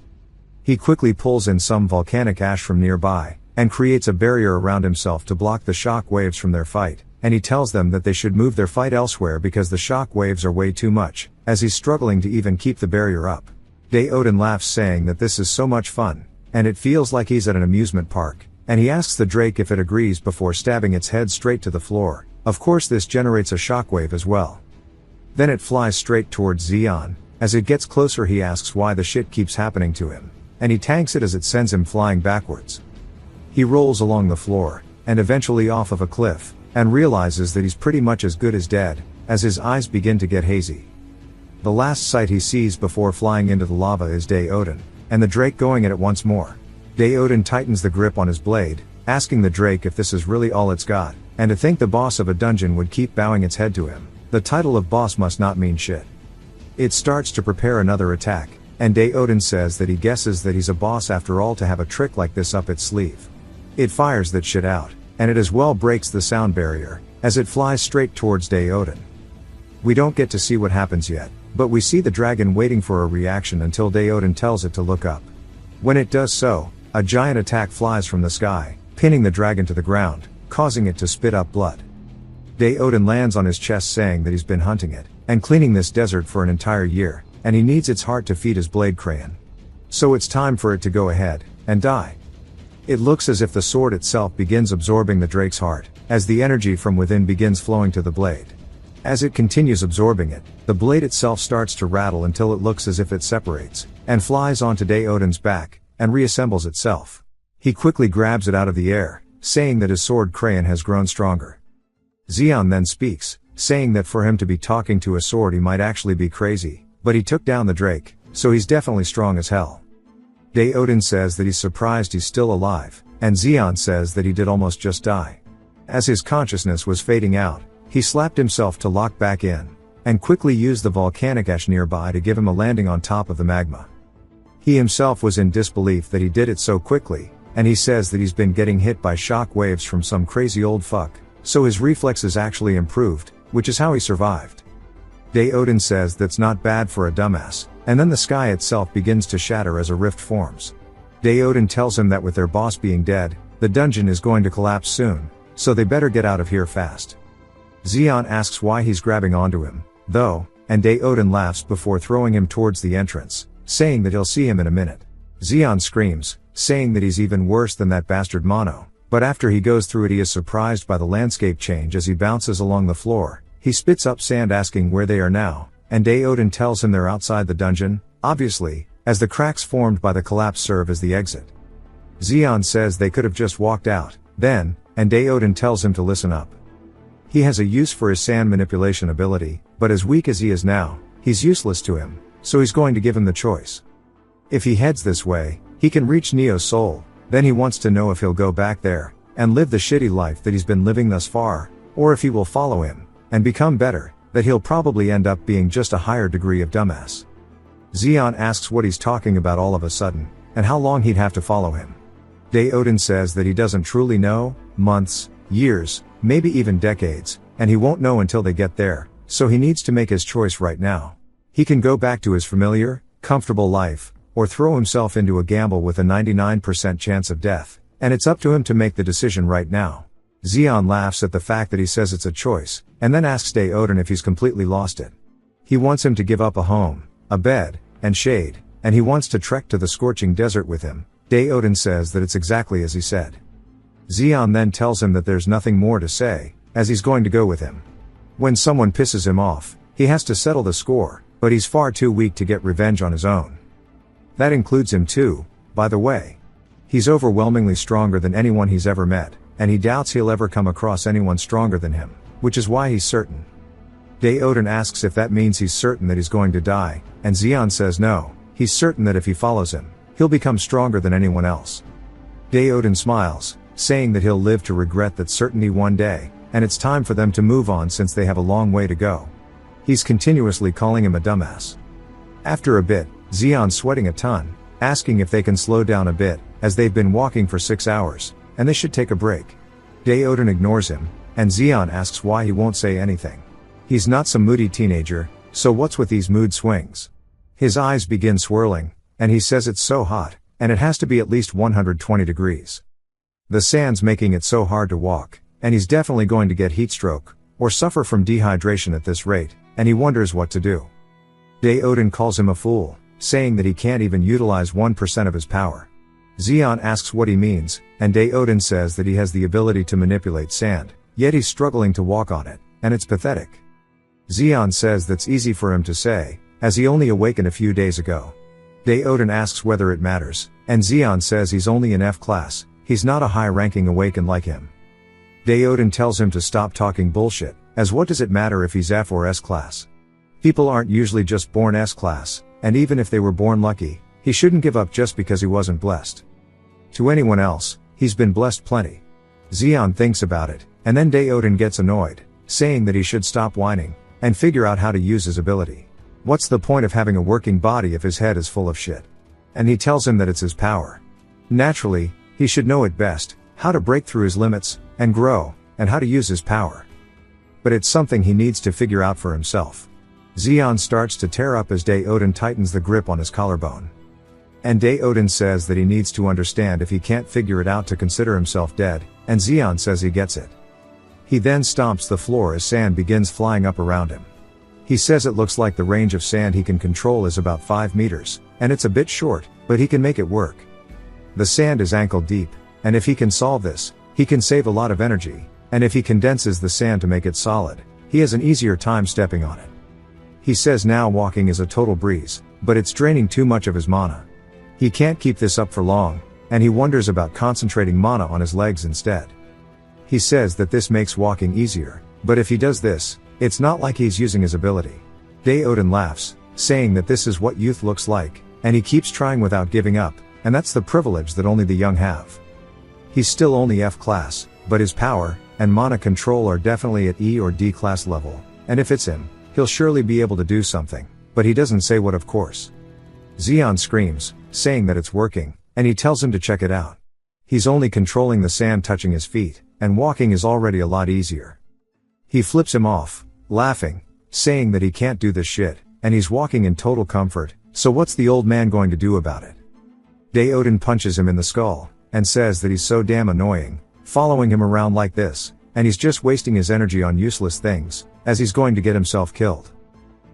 He quickly pulls in some volcanic ash from nearby, and creates a barrier around himself to block the shock waves from their fight, and he tells them that they should move their fight elsewhere because the shock waves are way too much, as he's struggling to even keep the barrier up. Daoden laughs saying that this is so much fun, and it feels like he's at an amusement park, and he asks the drake if it agrees before stabbing its head straight to the floor. Of course this generates a shockwave as well. Then it flies straight towards Xeon. As it gets closer he asks why the shit keeps happening to him, and he tanks it as it sends him flying backwards. He rolls along the floor, and eventually off of a cliff, and realizes that he's pretty much as good as dead, as his eyes begin to get hazy. The last sight he sees before flying into the lava is Daoden, and the drake going at it once more. Daoden tightens the grip on his blade, asking the drake if this is really all it's got, and to think the boss of a dungeon would keep bowing its head to him. The title of boss must not mean shit. It starts to prepare another attack, and Daoden says that he guesses that he's a boss after all to have a trick like this up its sleeve. It fires that shit out, and it as well breaks the sound barrier, as it flies straight towards Daoden. We don't get to see what happens yet, but we see the dragon waiting for a reaction until Daoden tells it to look up. When it does so, a giant attack flies from the sky, pinning the dragon to the ground, causing it to spit up blood. Daoden lands on his chest saying that he's been hunting it, and cleaning this desert for an entire year, and he needs its heart to feed his blade crayon. So it's time for it to go ahead, and die. It looks as if the sword itself begins absorbing the drake's heart, as the energy from within begins flowing to the blade. As it continues absorbing it, the blade itself starts to rattle until it looks as if it separates, and flies onto Daoden's back, and reassembles itself. He quickly grabs it out of the air, saying that his sword crayon has grown stronger. Xeon then speaks, saying that for him to be talking to a sword he might actually be crazy, but he took down the drake, so he's definitely strong as hell. Daoden says that he's surprised he's still alive, and Xeon says that he did almost just die. As his consciousness was fading out, he slapped himself to lock back in, and quickly used the volcanic ash nearby to give him a landing on top of the magma. He himself was in disbelief that he did it so quickly, and he says that he's been getting hit by shock waves from some crazy old fuck, so his reflexes actually improved, which is how he survived. Daoden says that's not bad for a dumbass, and then the sky itself begins to shatter as a rift forms. Daoden tells him that with their boss being dead, The dungeon is going to collapse soon, so they better get out of here fast. Xian asks why he's grabbing onto him, though, and Odin laughs before throwing him towards the entrance, saying that he'll see him in a minute. Xian screams, saying that he's even worse than that bastard Mono, but after he goes through it he is surprised by the landscape change as he bounces along the floor. He spits up sand asking where they are now, and Odin tells him they're outside the dungeon, obviously, as the cracks formed by the collapse serve as the exit. Xian says they could have just walked out, then, and Odin tells him to listen up. He has a use for his sand manipulation ability, but as weak as he is now, he's useless to him, so he's going to give him the choice. If he heads this way, he can reach Neo's soul, then he wants to know if he'll go back there, and live the shitty life that he's been living thus far, or if he will follow him, and become better, that he'll probably end up being just a higher degree of dumbass. Xian asks what he's talking about all of a sudden, and how long he'd have to follow him. Odin says that he doesn't truly know, months, years, maybe even decades, and he won't know until they get there, so he needs to make his choice right now. He can go back to his familiar, comfortable life, or throw himself into a gamble with a 99% chance of death, and it's up to him to make the decision right now. Xian laughs at the fact that he says it's a choice, and then asks Odin if he's completely lost it. He wants him to give up a home, a bed, and shade, and he wants to trek to the scorching desert with him. Odin says that it's exactly as he said. Xian then tells him that there's nothing more to say, as he's going to go with him. When someone pisses him off, he has to settle the score, but he's far too weak to get revenge on his own. That includes him too, by the way. He's overwhelmingly stronger than anyone he's ever met, and he doubts he'll ever come across anyone stronger than him, which is why he's certain. Odin asks if that means he's certain that he's going to die, and Xian says no, he's certain that if he follows him, he'll become stronger than anyone else. Odin smiles, saying that he'll live to regret that certainty one day, and it's time for them to move on since they have a long way to go. He's continuously calling him a dumbass. After a bit, Xian's sweating a ton, asking if they can slow down a bit, as they've been walking for 6 hours, and they should take a break. Odin ignores him, and Xian asks why he won't say anything. He's not some moody teenager, so what's with these mood swings? His eyes begin swirling, and he says it's so hot, and it has to be at least 120 degrees. The sand's making it so hard to walk, and he's definitely going to get heat stroke, or suffer from dehydration at this rate, and he wonders what to do. Odin calls him a fool, saying that he can't even utilize 1% of his power. Xian asks what he means, and Odin says that he has the ability to manipulate sand, yet he's struggling to walk on it, and it's pathetic. Xian says that's easy for him to say, as he only awakened a few days ago. Odin asks whether it matters, and Xian says he's only in F class, he's not a high-ranking Awakened like him. Odin tells him to stop talking bullshit, as what does it matter if he's F or S class? People aren't usually just born S class, and even if they were born lucky, he shouldn't give up just because he wasn't blessed. To anyone else, he's been blessed plenty. Xian thinks about it, and then Odin gets annoyed, saying that he should stop whining, and figure out how to use his ability. What's the point of having a working body if his head is full of shit? And he tells him that it's his power. Naturally, he should know it best, how to break through his limits, and grow, and how to use his power. But it's something he needs to figure out for himself. Xian starts to tear up as Odin tightens the grip on his collarbone. And Odin says that he needs to understand if he can't figure it out to consider himself dead, and Xian says he gets it. He then stomps the floor as sand begins flying up around him. He says it looks like the range of sand he can control is about 5 meters, and it's a bit short, but he can make it work. The sand is ankle deep, and if he can solve this, he can save a lot of energy, and if he condenses the sand to make it solid, he has an easier time stepping on it. He says now walking is a total breeze, but it's draining too much of his mana. He can't keep this up for long, and he wonders about concentrating mana on his legs instead. He says that this makes walking easier, but if he does this, it's not like he's using his ability. Odin laughs, saying that this is what youth looks like, and he keeps trying without giving up, and that's the privilege that only the young have. He's still only F class, but his power and mana control are definitely at E or D class level, and if it's him, he'll surely be able to do something, but he doesn't say what of course. Xian screams, saying that it's working, and he tells him to check it out. He's only controlling the sand touching his feet, and walking is already a lot easier. He flips him off, laughing, saying that he can't do this shit, and he's walking in total comfort, so what's the old man going to do about it? Odin punches him in the skull, and says that he's so damn annoying, following him around like this, and he's just wasting his energy on useless things, as he's going to get himself killed.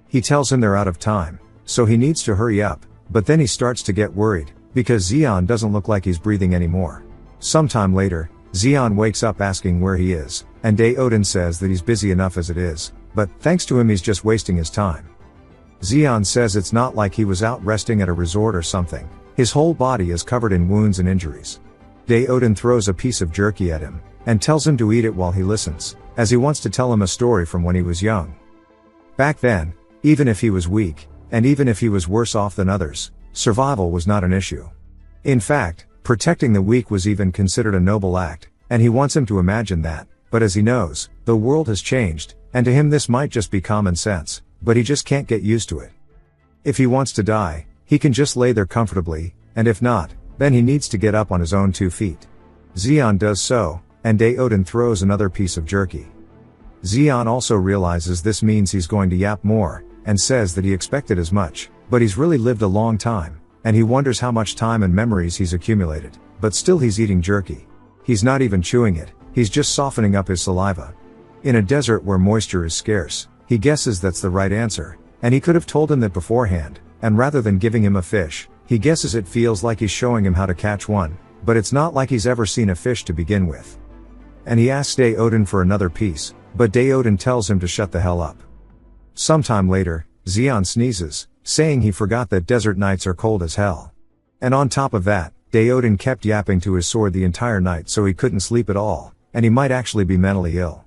He tells him they're out of time, so he needs to hurry up, but then he starts to get worried, because Xeon doesn't look like he's breathing anymore. Sometime later, Xeon wakes up asking where he is, and Odin says that he's busy enough as it is, but thanks to him he's just wasting his time. Xeon says it's not like he was out resting at a resort or something, his whole body is covered in wounds and injuries. Odin throws a piece of jerky at him, and tells him to eat it while he listens, as he wants to tell him a story from when he was young. Back then, even if he was weak, and even if he was worse off than others, survival was not an issue. In fact, protecting the weak was even considered a noble act, and he wants him to imagine that, but as he knows, the world has changed, and to him this might just be common sense, but he just can't get used to it. If he wants to die, he can just lay there comfortably, and if not, then he needs to get up on his own 2 feet. Xeon does so, and Odin throws another piece of jerky. Xeon also realizes this means he's going to yap more, and says that he expected as much, but he's really lived a long time, and he wonders how much time and memories he's accumulated, but still he's eating jerky. He's not even chewing it, he's just softening up his saliva. In a desert where moisture is scarce, he guesses that's the right answer, and he could have told him that beforehand, and rather than giving him a fish, he guesses it feels like he's showing him how to catch one, but it's not like he's ever seen a fish to begin with. And he asks Odin for another piece, but Odin tells him to shut the hell up. Sometime later, Xeon sneezes, saying he forgot that desert nights are cold as hell. And on top of that, Odin kept yapping to his sword the entire night so he couldn't sleep at all, and he might actually be mentally ill.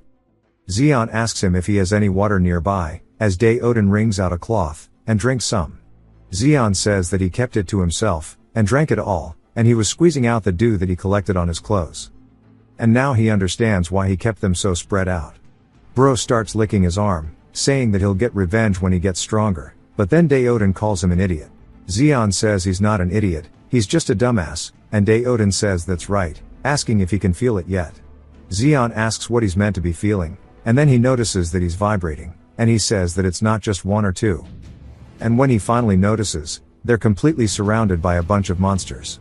Xeon asks him if he has any water nearby, as Odin wrings out a cloth, and drinks some. Xeon says that he kept it to himself, and drank it all, and he was squeezing out the dew that he collected on his clothes. And now he understands why he kept them so spread out. Bro starts licking his arm, saying that he'll get revenge when he gets stronger, but then Odin calls him an idiot. Xeon says he's not an idiot, he's just a dumbass, and Odin says that's right, asking if he can feel it yet. Xeon asks what he's meant to be feeling, and then he notices that he's vibrating, and he says that it's not just 1 or 2. And when he finally notices, they're completely surrounded by a bunch of monsters.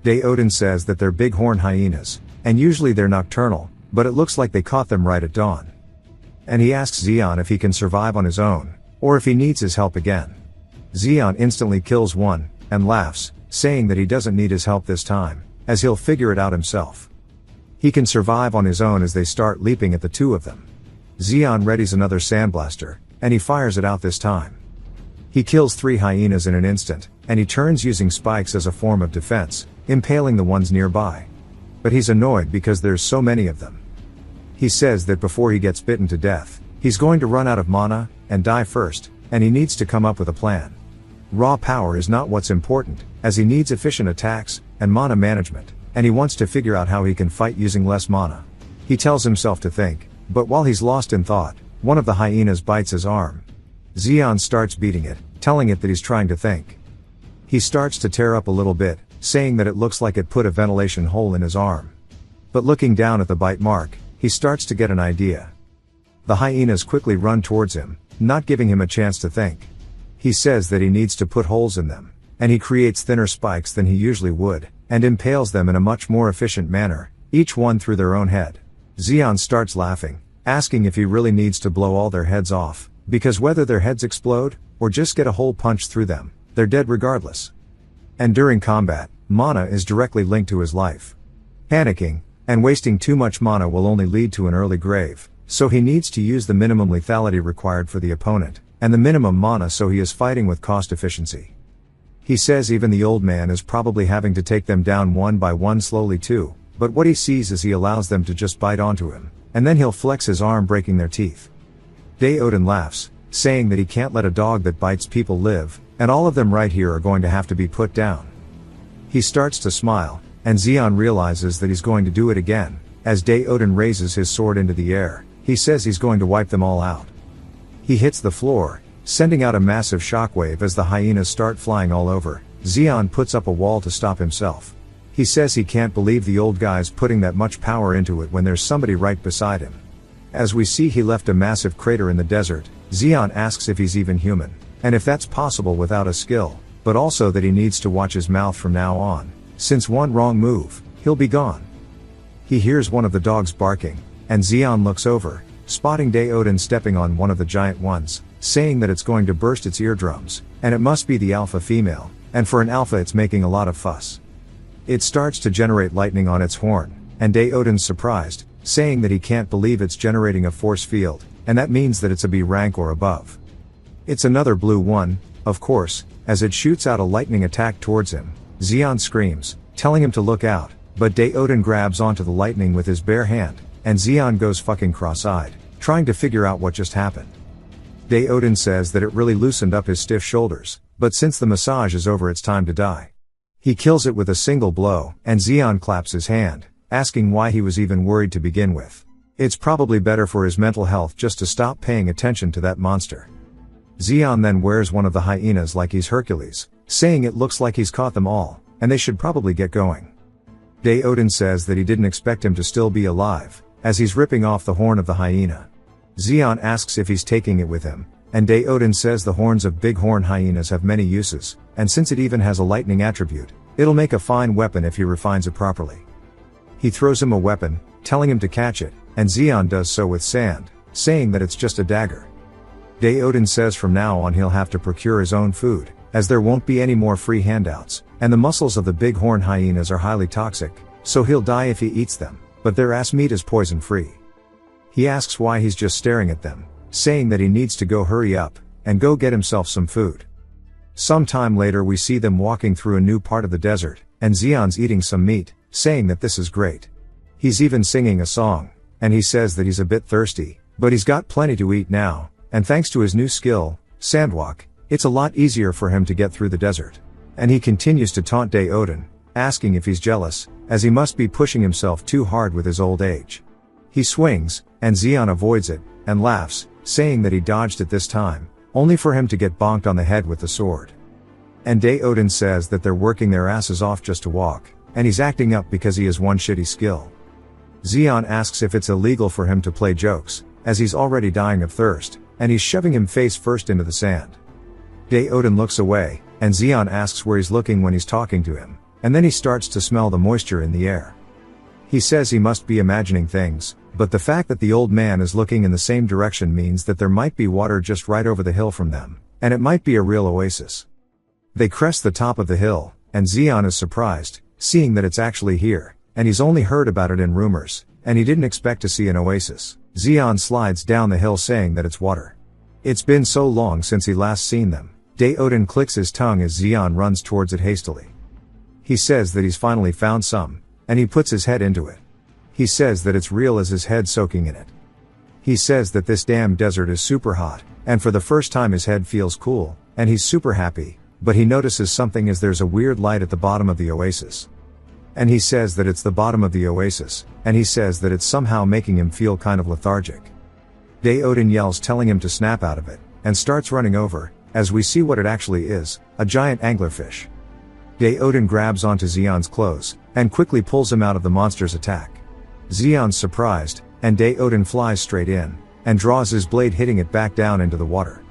Odin says that they're bighorn hyenas, and usually they're nocturnal, but it looks like they caught them right at dawn. And he asks Xeon if he can survive on his own, or if he needs his help again. Xeon instantly kills one, and laughs, saying that he doesn't need his help this time, as he'll figure it out himself. He can survive on his own as they start leaping at the 2 of them. Xeon readies another sandblaster, and he fires it out this time. He kills 3 hyenas in an instant, and he turns using spikes as a form of defense, impaling the ones nearby. But he's annoyed because there's so many of them. He says that before he gets bitten to death, he's going to run out of mana, and die first, and he needs to come up with a plan. Raw power is not what's important, as he needs efficient attacks, and mana management, and he wants to figure out how he can fight using less mana. He tells himself to think, but while he's lost in thought, one of the hyenas bites his arm. Xeon starts beating it, telling it that he's trying to think. He starts to tear up a little bit, saying that it looks like it put a ventilation hole in his arm. But looking down at the bite mark, he starts to get an idea. The hyenas quickly run towards him, not giving him a chance to think. He says that he needs to put holes in them, and he creates thinner spikes than he usually would, and impales them in a much more efficient manner, each one through their own head. Xeon starts laughing, asking if he really needs to blow all their heads off, because whether their heads explode, or just get a hole punched through them, they're dead regardless. And during combat, mana is directly linked to his life. Panicking, and wasting too much mana will only lead to an early grave, so he needs to use the minimum lethality required for the opponent, and the minimum mana so he is fighting with cost efficiency. He says even the old man is probably having to take them down one by one slowly too, but what he sees is he allows them to just bite onto him, and then he'll flex his arm breaking their teeth. Odin laughs, saying that he can't let a dog that bites people live, and all of them right here are going to have to be put down. He starts to smile, and Xeon realizes that he's going to do it again. As Odin raises his sword into the air, he says he's going to wipe them all out. He hits the floor, sending out a massive shockwave as the hyenas start flying all over. Xeon puts up a wall to stop himself. He says he can't believe the old guy's putting that much power into it when there's somebody right beside him. As we see, he left a massive crater in the desert. Xeon asks if he's even human, and if that's possible without a skill, but also that he needs to watch his mouth from now on, since one wrong move, he'll be gone. He hears one of the dogs barking, and Xeon looks over, spotting Daeodin stepping on one of the giant ones, saying that it's going to burst its eardrums, and it must be the alpha female, and for an alpha it's making a lot of fuss. It starts to generate lightning on its horn, and Daeodin's surprised, saying that he can't believe it's generating a force field, and that means that it's a B rank or above. It's another blue one, of course, as it shoots out a lightning attack towards him. Xeon screams, telling him to look out, but Daeodin grabs onto the lightning with his bare hand, and Xeon goes fucking cross-eyed, trying to figure out what just happened. Daeodin says that it really loosened up his stiff shoulders, but since the massage is over it's time to die. He kills it with a single blow, and Xeon claps his hand, asking why he was even worried to begin with. It's probably better for his mental health just to stop paying attention to that monster. Xeon then wears one of the hyenas like he's Hercules, saying it looks like he's caught them all, and they should probably get going. Daeodin says that he didn't expect him to still be alive, as he's ripping off the horn of the hyena. Xeon asks if he's taking it with him, and Daeodin says the horns of bighorn hyenas have many uses, and since it even has a lightning attribute, it'll make a fine weapon if he refines it properly. He throws him a weapon, telling him to catch it, and Xeon does so with sand, saying that it's just a dagger. Daeodin says from now on he'll have to procure his own food, as there won't be any more free handouts, and the muscles of the bighorn hyenas are highly toxic, so he'll die if he eats them, but their ass meat is poison-free. He asks why he's just staring at them, saying that he needs to go hurry up, and go get himself some food. Some time later we see them walking through a new part of the desert, and Xeon's eating some meat, saying that this is great. He's even singing a song, and he says that he's a bit thirsty, but he's got plenty to eat now, and thanks to his new skill, Sandwalk, it's a lot easier for him to get through the desert. And he continues to taunt Daeodin, asking if he's jealous, as he must be pushing himself too hard with his old age. He swings, and Xeon avoids it, and laughs, saying that he dodged it this time, only for him to get bonked on the head with the sword. And Daeodin says that they're working their asses off just to walk, and he's acting up because he has one shitty skill. Xeon asks if it's illegal for him to play jokes, as he's already dying of thirst, and he's shoving him face first into the sand. Daeodin looks away, and Xeon asks where he's looking when he's talking to him, and then he starts to smell the moisture in the air. He says he must be imagining things, but the fact that the old man is looking in the same direction means that there might be water just right over the hill from them, and it might be a real oasis. They crest the top of the hill, and Xeon is surprised, seeing that it's actually here, and he's only heard about it in rumors, and he didn't expect to see an oasis. Xeon slides down the hill saying that it's water. It's been so long since he last seen them. Daeodin clicks his tongue as Xeon runs towards it hastily. He says that he's finally found some, and he puts his head into it. He says that it's real as his head soaking in it. He says that this damn desert is super hot, and for the first time his head feels cool, and he's super happy, but he notices something as there's a weird light at the bottom of the oasis. And he says that it's the bottom of the oasis, and he says that it's somehow making him feel kind of lethargic. Daeodin yells telling him to snap out of it, and starts running over, as we see what it actually is, a giant anglerfish. Daeodin grabs onto Xeon's clothes, and quickly pulls him out of the monster's attack. Xeon's surprised, and Daeodin flies straight in, and draws his blade hitting it back down into the water.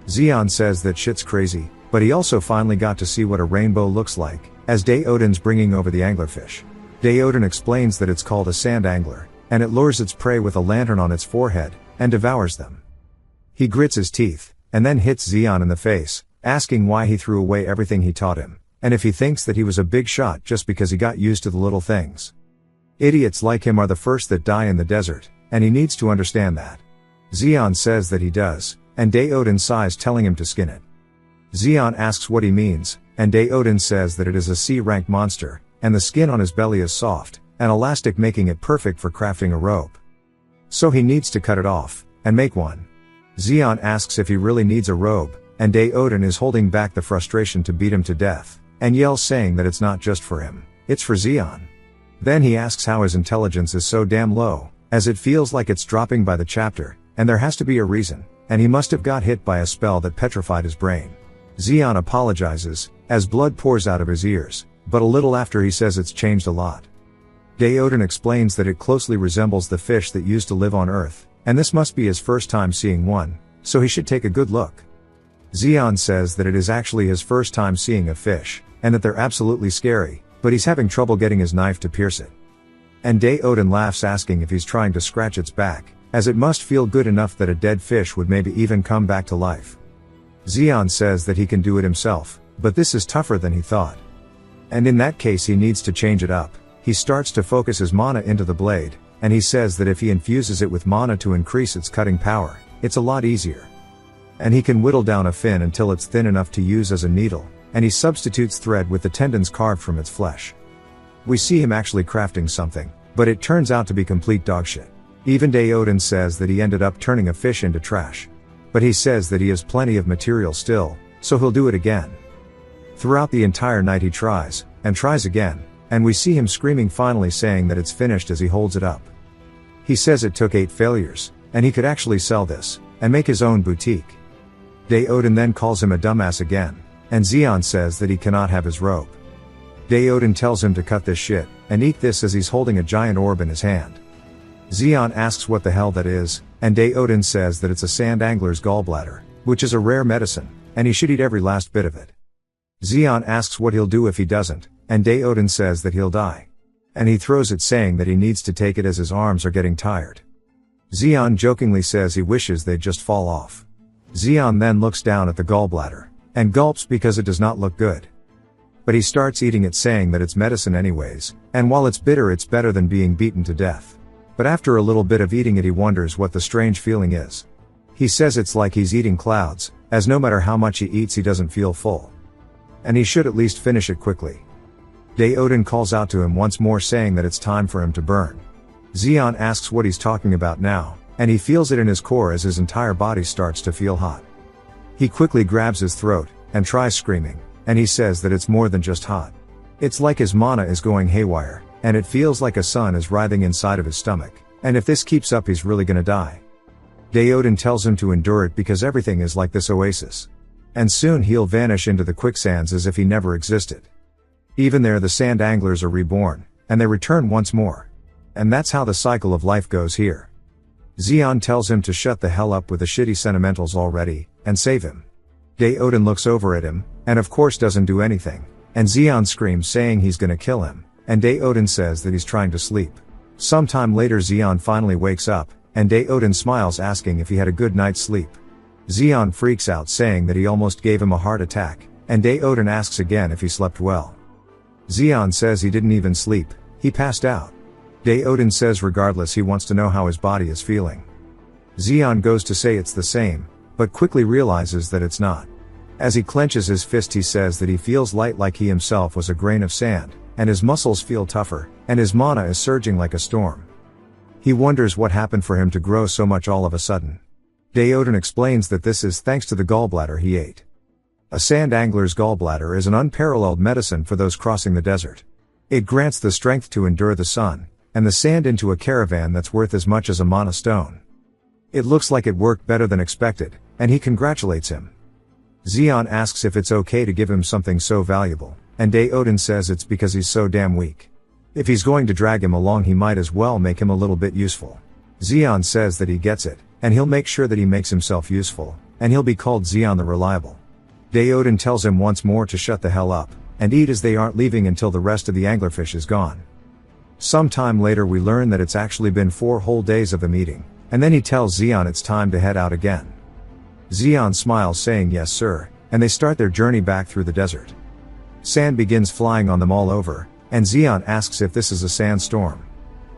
Xeon says that shit's crazy, but he also finally got to see what a rainbow looks like, as Daeodin's bringing over the anglerfish. Daeodin explains that it's called a sand angler, and it lures its prey with a lantern on its forehead, and devours them. He grits his teeth, and then hits Xeon in the face, asking why he threw away everything he taught him, and if he thinks that he was a big shot just because he got used to the little things. Idiots like him are the first that die in the desert, and he needs to understand that. Xeon says that he does, and Daeodin sighs telling him to skin it. Xeon asks what he means, and Daeodin says that it is a C-rank monster, and the skin on his belly is soft, and elastic making it perfect for crafting a rope. So he needs to cut it off, and make one. Xeon asks if he really needs a robe, and Daeodin is holding back the frustration to beat him to death, and yells saying that it's not just for him, it's for Xeon. Then he asks how his intelligence is so damn low, as it feels like it's dropping by the chapter, and there has to be a reason, and he must have got hit by a spell that petrified his brain. Xeon apologizes, as blood pours out of his ears, but a little after he says it's changed a lot. Daeodin explains that it closely resembles the fish that used to live on Earth, and this must be his first time seeing one, so he should take a good look. Xeon says that it is actually his first time seeing a fish, and that they're absolutely scary, but he's having trouble getting his knife to pierce it. And Odin laughs, asking if he's trying to scratch its back, as it must feel good enough that a dead fish would maybe even come back to life. Xion says that he can do it himself, but this is tougher than he thought. And in that case he needs to change it up. He starts to focus his mana into the blade, and he says that if he infuses it with mana to increase its cutting power, it's a lot easier. And he can whittle down a fin until it's thin enough to use as a needle, and he substitutes thread with the tendons carved from its flesh. We see him actually crafting something, but it turns out to be complete dogshit. Even Odin says that he ended up turning a fish into trash. But he says that he has plenty of material still, so he'll do it again. Throughout the entire night he tries, and tries again, and we see him screaming, finally saying that it's finished as he holds it up. He says it took 8 failures, and he could actually sell this, and make his own boutique. Odin then calls him a dumbass again, and Xion says that he cannot have his rope. Odin tells him to cut this shit, and eat this, as he's holding a giant orb in his hand. Xion asks what the hell that is, and Odin says that it's a sand angler's gallbladder, which is a rare medicine, and he should eat every last bit of it. Xion asks what he'll do if he doesn't, and Odin says that he'll die. And he throws it, saying that he needs to take it as his arms are getting tired. Xion jokingly says he wishes they'd just fall off. Xion then looks down at the gallbladder, and gulps because it does not look good. But he starts eating it, saying that it's medicine anyways, and while it's bitter it's better than being beaten to death. But after a little bit of eating it he wonders what the strange feeling is. He says it's like he's eating clouds, as no matter how much he eats he doesn't feel full. And he should at least finish it quickly. Odin calls out to him once more, saying that it's time for him to burn. Xion asks what he's talking about now, and he feels it in his core as his entire body starts to feel hot. He quickly grabs his throat, and tries screaming, and he says that it's more than just hot. It's like his mana is going haywire, and it feels like a sun is writhing inside of his stomach, and if this keeps up he's really gonna die. Odin tells him to endure it because everything is like this oasis. And soon he'll vanish into the quicksands as if he never existed. Even there the sand anglers are reborn, and they return once more. And that's how the cycle of life goes here. Xion tells him to shut the hell up with the shitty sentimentals already, and save him. Odin looks over at him, and of course doesn't do anything, and Xion screams, saying he's gonna kill him, and Odin says that he's trying to sleep. Sometime later Xion finally wakes up, and Odin smiles, asking if he had a good night's sleep. Xion freaks out, saying that he almost gave him a heart attack, and Odin asks again if he slept well. Xion says he didn't even sleep, he passed out. Odin says regardless he wants to know how his body is feeling. Xion goes to say it's the same, but quickly realizes that it's not. As he clenches his fist he says that he feels light, like he himself was a grain of sand, and his muscles feel tougher, and his mana is surging like a storm. He wonders what happened for him to grow so much all of a sudden. Odin explains that this is thanks to the gallbladder he ate. A sand angler's gallbladder is an unparalleled medicine for those crossing the desert. It grants the strength to endure the sun, and the sand into a caravan that's worth as much as a mana stone. It looks like it worked better than expected, and he congratulates him. Xion asks if it's okay to give him something so valuable, and Odin says it's because he's so damn weak. If he's going to drag him along he might as well make him a little bit useful. Xion says that he gets it, and he'll make sure that he makes himself useful, and he'll be called Xion the Reliable. Odin tells him once more to shut the hell up, and eat, as they aren't leaving until the rest of the anglerfish is gone. Sometime later we learn that it's actually been 4 whole days of them eating, and then he tells Xion it's time to head out again. Xion smiles, saying yes sir, and they start their journey back through the desert. Sand begins flying on them all over, and Xion asks if this is a sandstorm.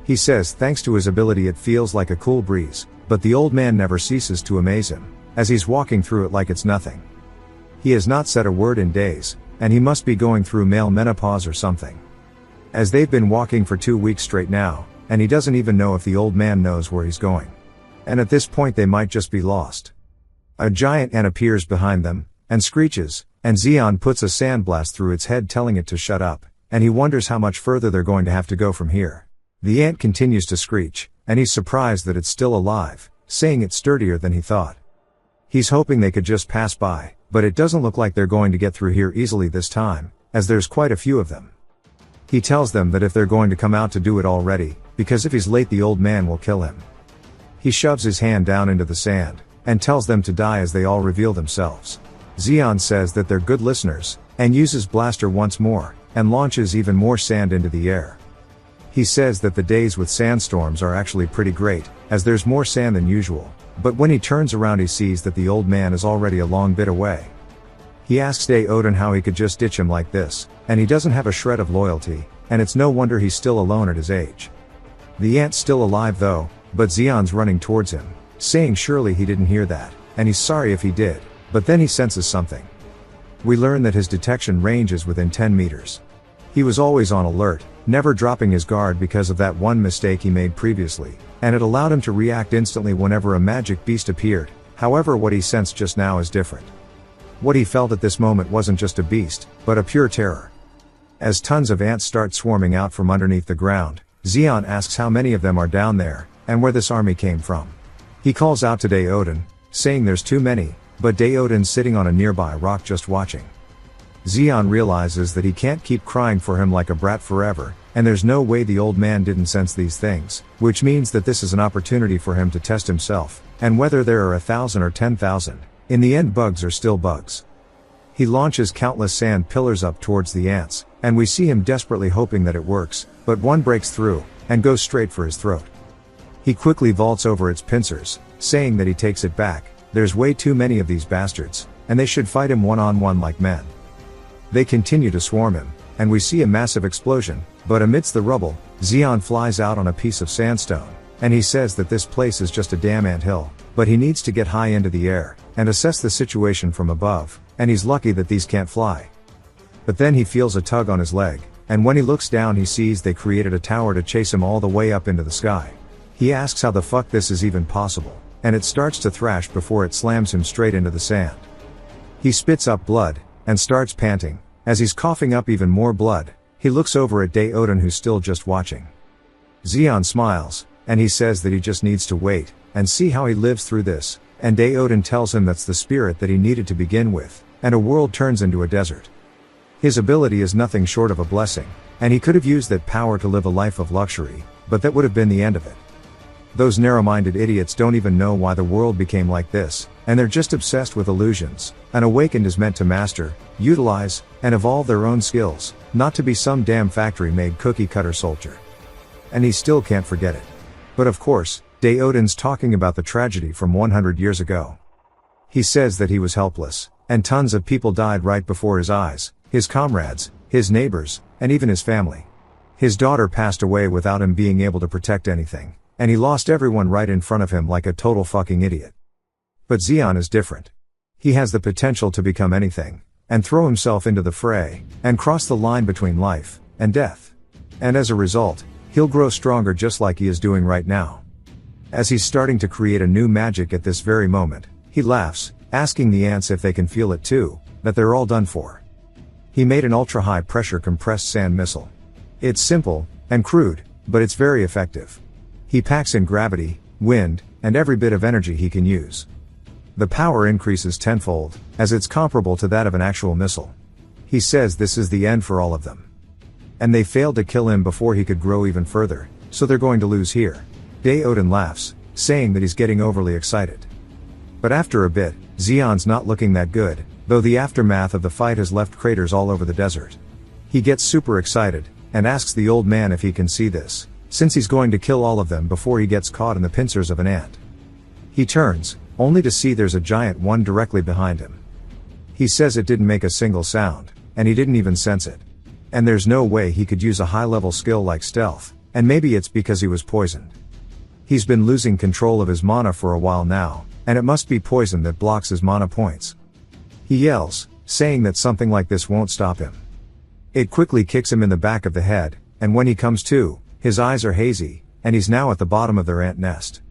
He says thanks to his ability it feels like a cool breeze, but the old man never ceases to amaze him, as he's walking through it like it's nothing. He has not said a word in days, and he must be going through male menopause or something. As they've been walking for 2 weeks straight now, and he doesn't even know if the old man knows where he's going. And at this point they might just be lost. A giant ant appears behind them, and screeches, and Xion puts a sandblast through its head, telling it to shut up, and he wonders how much further they're going to have to go from here. The ant continues to screech, and he's surprised that it's still alive, saying it's sturdier than he thought. He's hoping they could just pass by, but it doesn't look like they're going to get through here easily this time, as there's quite a few of them. He tells them that if they're going to come out to do it already, because if he's late the old man will kill him. He shoves his hand down into the sand, and tells them to die as they all reveal themselves. Xion says that they're good listeners, and uses blaster once more, and launches even more sand into the air. He says that the days with sandstorms are actually pretty great, as there's more sand than usual, but when he turns around he sees that the old man is already a long bit away. He asks Odin how he could just ditch him like this, and he doesn't have a shred of loyalty, and it's no wonder he's still alone at his age. The ant's still alive though, but Xion's running towards him, saying surely he didn't hear that, and he's sorry if he did, but then he senses something. We learn that his detection range is within 10 meters. He was always on alert, never dropping his guard because of that one mistake he made previously, and it allowed him to react instantly whenever a magic beast appeared. However, what he sensed just now is different. What he felt at this moment wasn't just a beast, but a pure terror. As tons of ants start swarming out from underneath the ground, Xion asks how many of them are down there, and where this army came from. He calls out to Odin, saying there's too many, but Odin's sitting on a nearby rock just watching. Xion realizes that he can't keep crying for him like a brat forever, and there's no way the old man didn't sense these things, which means that this is an opportunity for him to test himself, and whether there are 1,000 or 10,000, in the end bugs are still bugs. He launches countless sand pillars up towards the ants, and we see him desperately hoping that it works, but one breaks through, and goes straight for his throat. He quickly vaults over its pincers, saying that he takes it back, there's way too many of these bastards, and they should fight him one-on-one like men. They continue to swarm him, and we see a massive explosion, but amidst the rubble, Xion flies out on a piece of sandstone, and he says that this place is just a damn anthill, but he needs to get high into the air, and assess the situation from above, and he's lucky that these can't fly. But then he feels a tug on his leg, and when he looks down he sees they created a tower to chase him all the way up into the sky. He asks how the fuck this is even possible, and it starts to thrash before it slams him straight into the sand. He spits up blood, and starts panting. As he's coughing up even more blood, he looks over at Odin who's still just watching. Xion smiles, and he says that he just needs to wait, and see how he lives through this, and Odin tells him that's the spirit that he needed to begin with, and a world turns into a desert. His ability is nothing short of a blessing, and he could have used that power to live a life of luxury, but that would have been the end of it. Those narrow-minded idiots don't even know why the world became like this, and they're just obsessed with illusions. An awakened is meant to master, utilize, and evolve their own skills, not to be some damn factory-made cookie-cutter soldier. And he still can't forget it. But of course, Odin's talking about the tragedy from 100 years ago. He says that he was helpless, and tons of people died right before his eyes, his comrades, his neighbors, and even his family. His daughter passed away without him being able to protect anything, and he lost everyone right in front of him like a total fucking idiot. But Xion is different. He has the potential to become anything, and throw himself into the fray, and cross the line between life and death. And as a result, he'll grow stronger just like he is doing right now. As he's starting to create a new magic at this very moment, he laughs, asking the ants if they can feel it too, that they're all done for. He made an ultra-high pressure compressed sand missile. It's simple, and crude, but it's very effective. He packs in gravity, wind, and every bit of energy he can use. The power increases tenfold, as it's comparable to that of an actual missile. He says this is the end for all of them. And they failed to kill him before he could grow even further, so they're going to lose here. Odin laughs, saying that he's getting overly excited. But after a bit, Xion's not looking that good, though the aftermath of the fight has left craters all over the desert. He gets super excited, and asks the old man if he can see this, since he's going to kill all of them before he gets caught in the pincers of an ant. He turns, only to see there's a giant one directly behind him. He says it didn't make a single sound, and he didn't even sense it. And there's no way he could use a high-level skill like stealth, and maybe it's because he was poisoned. He's been losing control of his mana for a while now, and it must be poison that blocks his mana points. He yells, saying that something like this won't stop him. It quickly kicks him in the back of the head, and when he comes to, his eyes are hazy, and he's now at the bottom of their ant nest.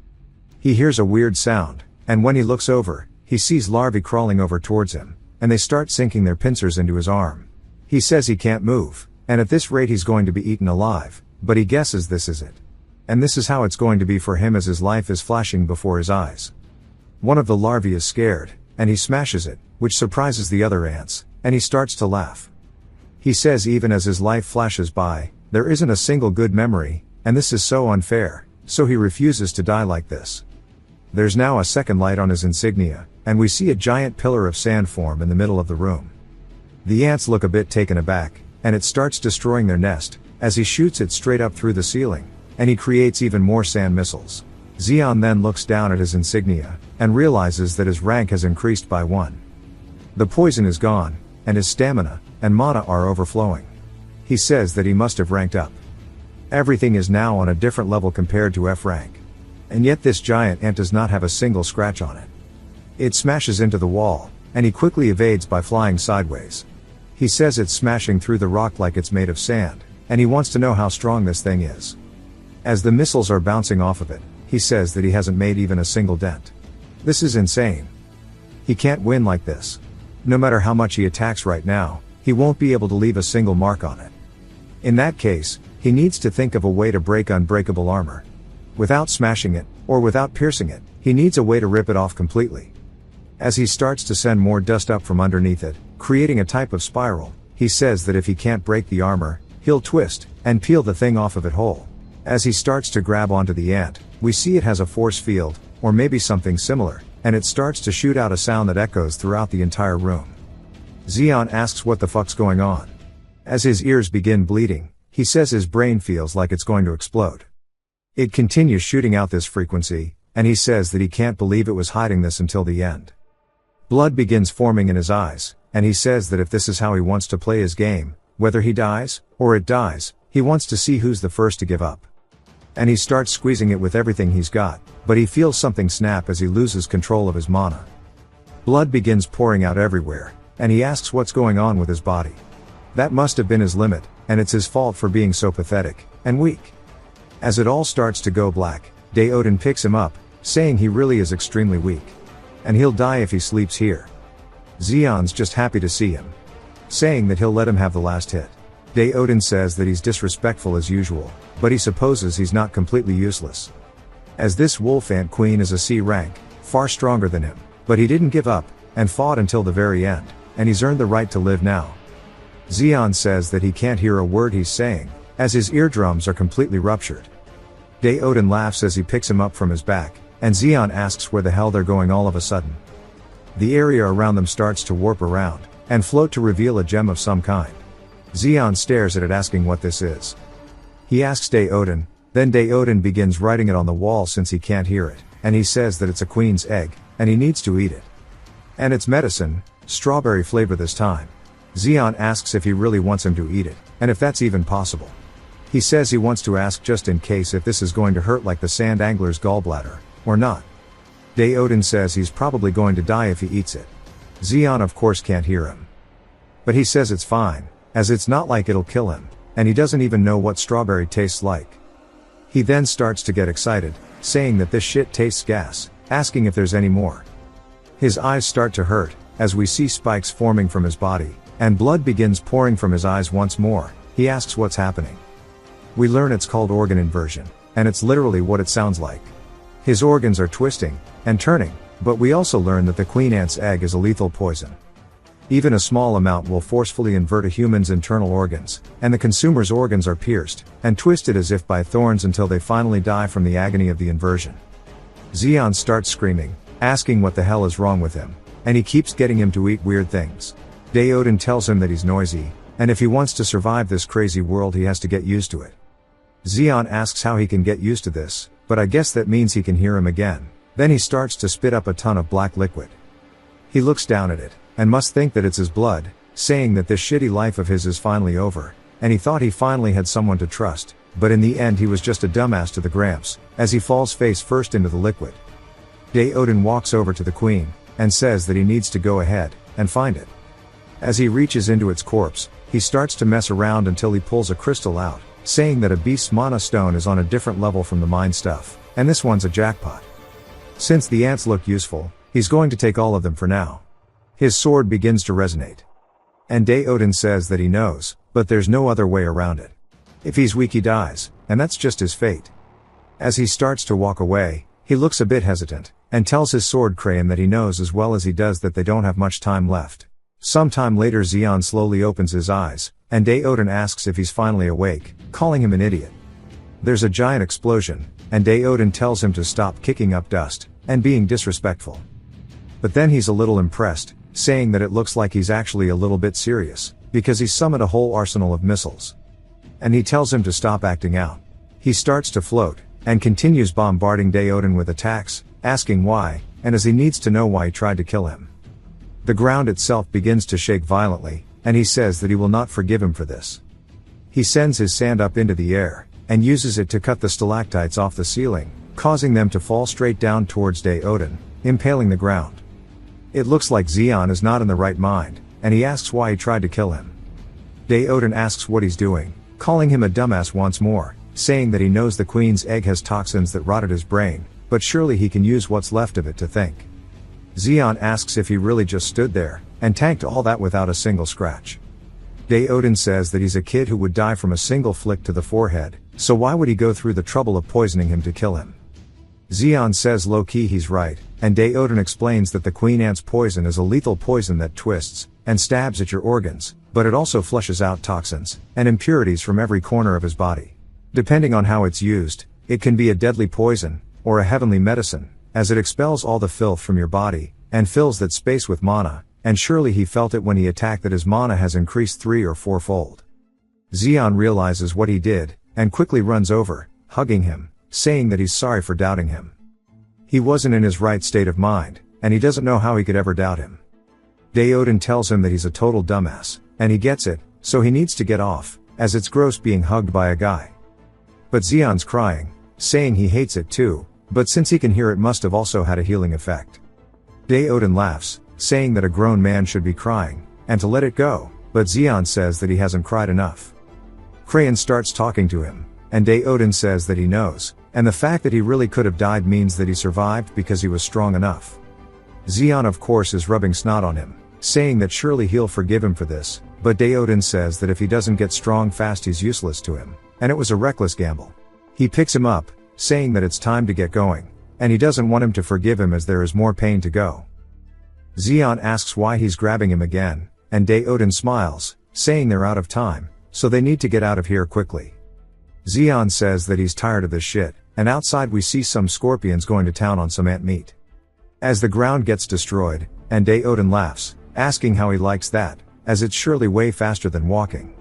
He hears a weird sound, and when he looks over, he sees larvae crawling over towards him, and they start sinking their pincers into his arm. He says he can't move, and at this rate he's going to be eaten alive, but he guesses this is it. And this is how it's going to be for him as his life is flashing before his eyes. One of the larvae is scared, and he smashes it, which surprises the other ants, and he starts to laugh. He says even as his life flashes by, there isn't a single good memory, and this is so unfair, so he refuses to die like this. There's now a second light on his insignia, and we see a giant pillar of sand form in the middle of the room. The ants look a bit taken aback, and it starts destroying their nest, as he shoots it straight up through the ceiling, and he creates even more sand missiles. Zeon then looks down at his insignia, and realizes that his rank has increased by 1. The poison is gone, and his stamina and mana are overflowing. He says that he must have ranked up. Everything is now on a different level compared to F rank. And yet this giant ant does not have a single scratch on it. It smashes into the wall, and he quickly evades by flying sideways. He says it's smashing through the rock like it's made of sand, and he wants to know how strong this thing is. As the missiles are bouncing off of it, he says that he hasn't made even a single dent. This is insane. He can't win like this. No matter how much he attacks right now, he won't be able to leave a single mark on it. In that case, he needs to think of a way to break unbreakable armor. Without smashing it, or without piercing it, he needs a way to rip it off completely. As he starts to send more dust up from underneath it, creating a type of spiral, he says that if he can't break the armor, he'll twist and peel the thing off of it whole. As he starts to grab onto the ant, we see it has a force field, or maybe something similar, and it starts to shoot out a sound that echoes throughout the entire room. Zeon asks what the fuck's going on. As his ears begin bleeding, he says his brain feels like it's going to explode. It continues shooting out this frequency, and he says that he can't believe it was hiding this until the end. Blood begins forming in his eyes, and he says that if this is how he wants to play his game, whether he dies, or it dies, he wants to see who's the first to give up. And he starts squeezing it with everything he's got, but he feels something snap as he loses control of his mana. Blood begins pouring out everywhere, and he asks what's going on with his body. That must have been his limit, and it's his fault for being so pathetic and weak. As it all starts to go black, Daoden picks him up, saying he really is extremely weak. And he'll die if he sleeps here. Zeon's just happy to see him, saying that he'll let him have the last hit. Daoden says that he's disrespectful as usual, but he supposes he's not completely useless. As this wolf ant queen is a C rank, far stronger than him, but he didn't give up, and fought until the very end, and he's earned the right to live now. Zeon says that he can't hear a word he's saying, as his eardrums are completely ruptured. Daoden laughs as he picks him up from his back, and Zeon asks where the hell they're going all of a sudden. The area around them starts to warp around, and float to reveal a gem of some kind. Zeon stares at it asking what this is. He asks Daoden, then Daoden begins writing it on the wall since he can't hear it, and he says that it's a queen's egg, and he needs to eat it. And it's medicine, strawberry flavor this time. Zeon asks if he really wants him to eat it, and if that's even possible. He says he wants to ask just in case if this is going to hurt like the sand angler's gallbladder, or not. Daoden says he's probably going to die if he eats it. Zeon of course can't hear him. But he says it's fine, as it's not like it'll kill him, and he doesn't even know what strawberry tastes like. He then starts to get excited, saying that this shit tastes gas, asking if there's any more. His eyes start to hurt, as we see spikes forming from his body, and blood begins pouring from his eyes once more. He asks what's happening. We learn it's called organ inversion, and it's literally what it sounds like. His organs are twisting and turning, but we also learn that the queen ant's egg is a lethal poison. Even a small amount will forcefully invert a human's internal organs, and the consumer's organs are pierced and twisted as if by thorns until they finally die from the agony of the inversion. Zeon starts screaming, asking what the hell is wrong with him, and he keeps getting him to eat weird things. Daoden tells him that he's noisy, and if he wants to survive this crazy world he has to get used to it. Zeon asks how he can get used to this, but I guess that means he can hear him again. Then he starts to spit up a ton of black liquid. He looks down at it, and must think that it's his blood, saying that this shitty life of his is finally over, and he thought he finally had someone to trust, but in the end he was just a dumbass to the Gramps, as he falls face first into the liquid. Daoden walks over to the queen, and says that he needs to go ahead and find it. As he reaches into its corpse, he starts to mess around until he pulls a crystal out, saying that a beast's mana stone is on a different level from the mine stuff, and this one's a jackpot. Since the ants look useful, he's going to take all of them for now. His sword begins to resonate. And Daoden says that he knows, but there's no other way around it. If he's weak he dies, and that's just his fate. As he starts to walk away, he looks a bit hesitant, and tells his sword crane that he knows as well as he does that they don't have much time left. Sometime later Zeon slowly opens his eyes, and Daoden asks if he's finally awake, calling him an idiot. There's a giant explosion, and Daoden tells him to stop kicking up dust, and being disrespectful. But then he's a little impressed, saying that it looks like he's actually a little bit serious, because he's summoned a whole arsenal of missiles. And he tells him to stop acting out. He starts to float, and continues bombarding Daeodin with attacks, asking why, and as he needs to know why he tried to kill him. The ground itself begins to shake violently, and he says that he will not forgive him for this. He sends his sand up into the air, and uses it to cut the stalactites off the ceiling, causing them to fall straight down towards Daeodin, impaling the ground. It looks like Xion is not in the right mind, and he asks why he tried to kill him. Daeodin asks what he's doing, calling him a dumbass once more, saying that he knows the queen's egg has toxins that rotted his brain, but surely he can use what's left of it to think. Xion asks if he really just stood there, and tanked all that without a single scratch. Daeodin says that he's a kid who would die from a single flick to the forehead, so why would he go through the trouble of poisoning him to kill him? Xion says low-key he's right, and Daeodin explains that the queen ant's poison is a lethal poison that twists and stabs at your organs, but it also flushes out toxins and impurities from every corner of his body. Depending on how it's used, it can be a deadly poison, or a heavenly medicine, as it expels all the filth from your body, and fills that space with mana, and surely he felt it when he attacked that his mana has increased 3 or 4-fold. Xion realizes what he did, and quickly runs over, hugging him, saying that he's sorry for doubting him. He wasn't in his right state of mind, and he doesn't know how he could ever doubt him. Daeodin tells him that he's a total dumbass, and he gets it, so he needs to get off, as it's gross being hugged by a guy. But Xion's crying, saying he hates it too, but since he can hear it must have also had a healing effect. Daeodin laughs, saying that a grown man should be crying, and to let it go, but Xion says that he hasn't cried enough. Crayon starts talking to him, and Daeodin says that he knows, and the fact that he really could have died means that he survived because he was strong enough. Xion of course is rubbing snot on him, saying that surely he'll forgive him for this, but Daeodin says that if he doesn't get strong fast he's useless to him, and it was a reckless gamble. He picks him up, saying that it's time to get going, and he doesn't want him to forgive him as there is more pain to go. Xion asks why he's grabbing him again, and Daeodin smiles, saying they're out of time, so they need to get out of here quickly. Xion says that he's tired of this shit, and outside we see some scorpions going to town on some ant meat. As the ground gets destroyed, and Daeodin laughs, asking how he likes that, as it's surely way faster than walking.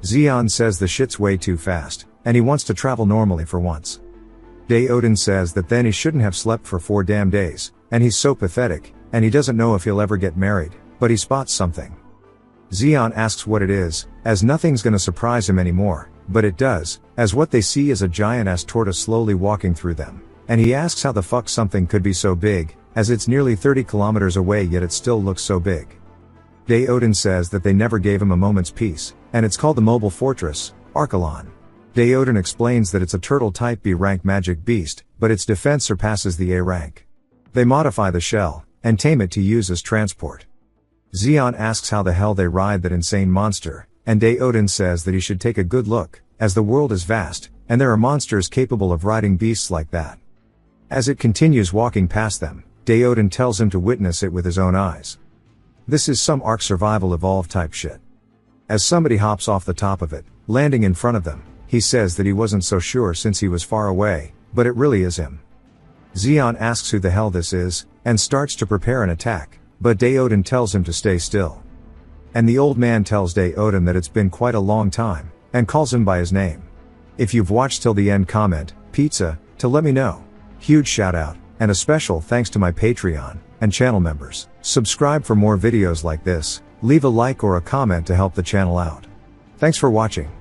Xion says the shit's way too fast, and he wants to travel normally for once. Daeodin says that then he shouldn't have slept for 4 damn days, and he's so pathetic, and he doesn't know if he'll ever get married, but he spots something. Xion asks what it is, as nothing's gonna surprise him anymore, but it does, as what they see is a giant-ass tortoise slowly walking through them, and he asks how the fuck something could be so big, as it's nearly 30 kilometers away yet it still looks so big. Daeodin says that they never gave him a moment's peace, and it's called the Mobile Fortress, Archelon. Daeodin explains that it's a turtle-type B-rank magic beast, but its defense surpasses the A rank. They modify the shell, and tame it to use as transport. Xion asks how the hell they ride that insane monster, and Daeodin says that he should take a good look, as the world is vast, and there are monsters capable of riding beasts like that. As it continues walking past them, Daeodin tells him to witness it with his own eyes. This is some Ark survival evolve type shit. As somebody hops off the top of it, landing in front of them, he says that he wasn't so sure since he was far away, but it really is him. Xion asks who the hell this is, and starts to prepare an attack, but Daeodin tells him to stay still. And the old man tells Daeodin that it's been quite a long time, and calls him by his name. If you've watched till the end, comment, pizza, to let me know. Huge shout out, and a special thanks to my Patreon and channel members. Subscribe for more videos like this, leave a like or a comment to help the channel out. Thanks for watching.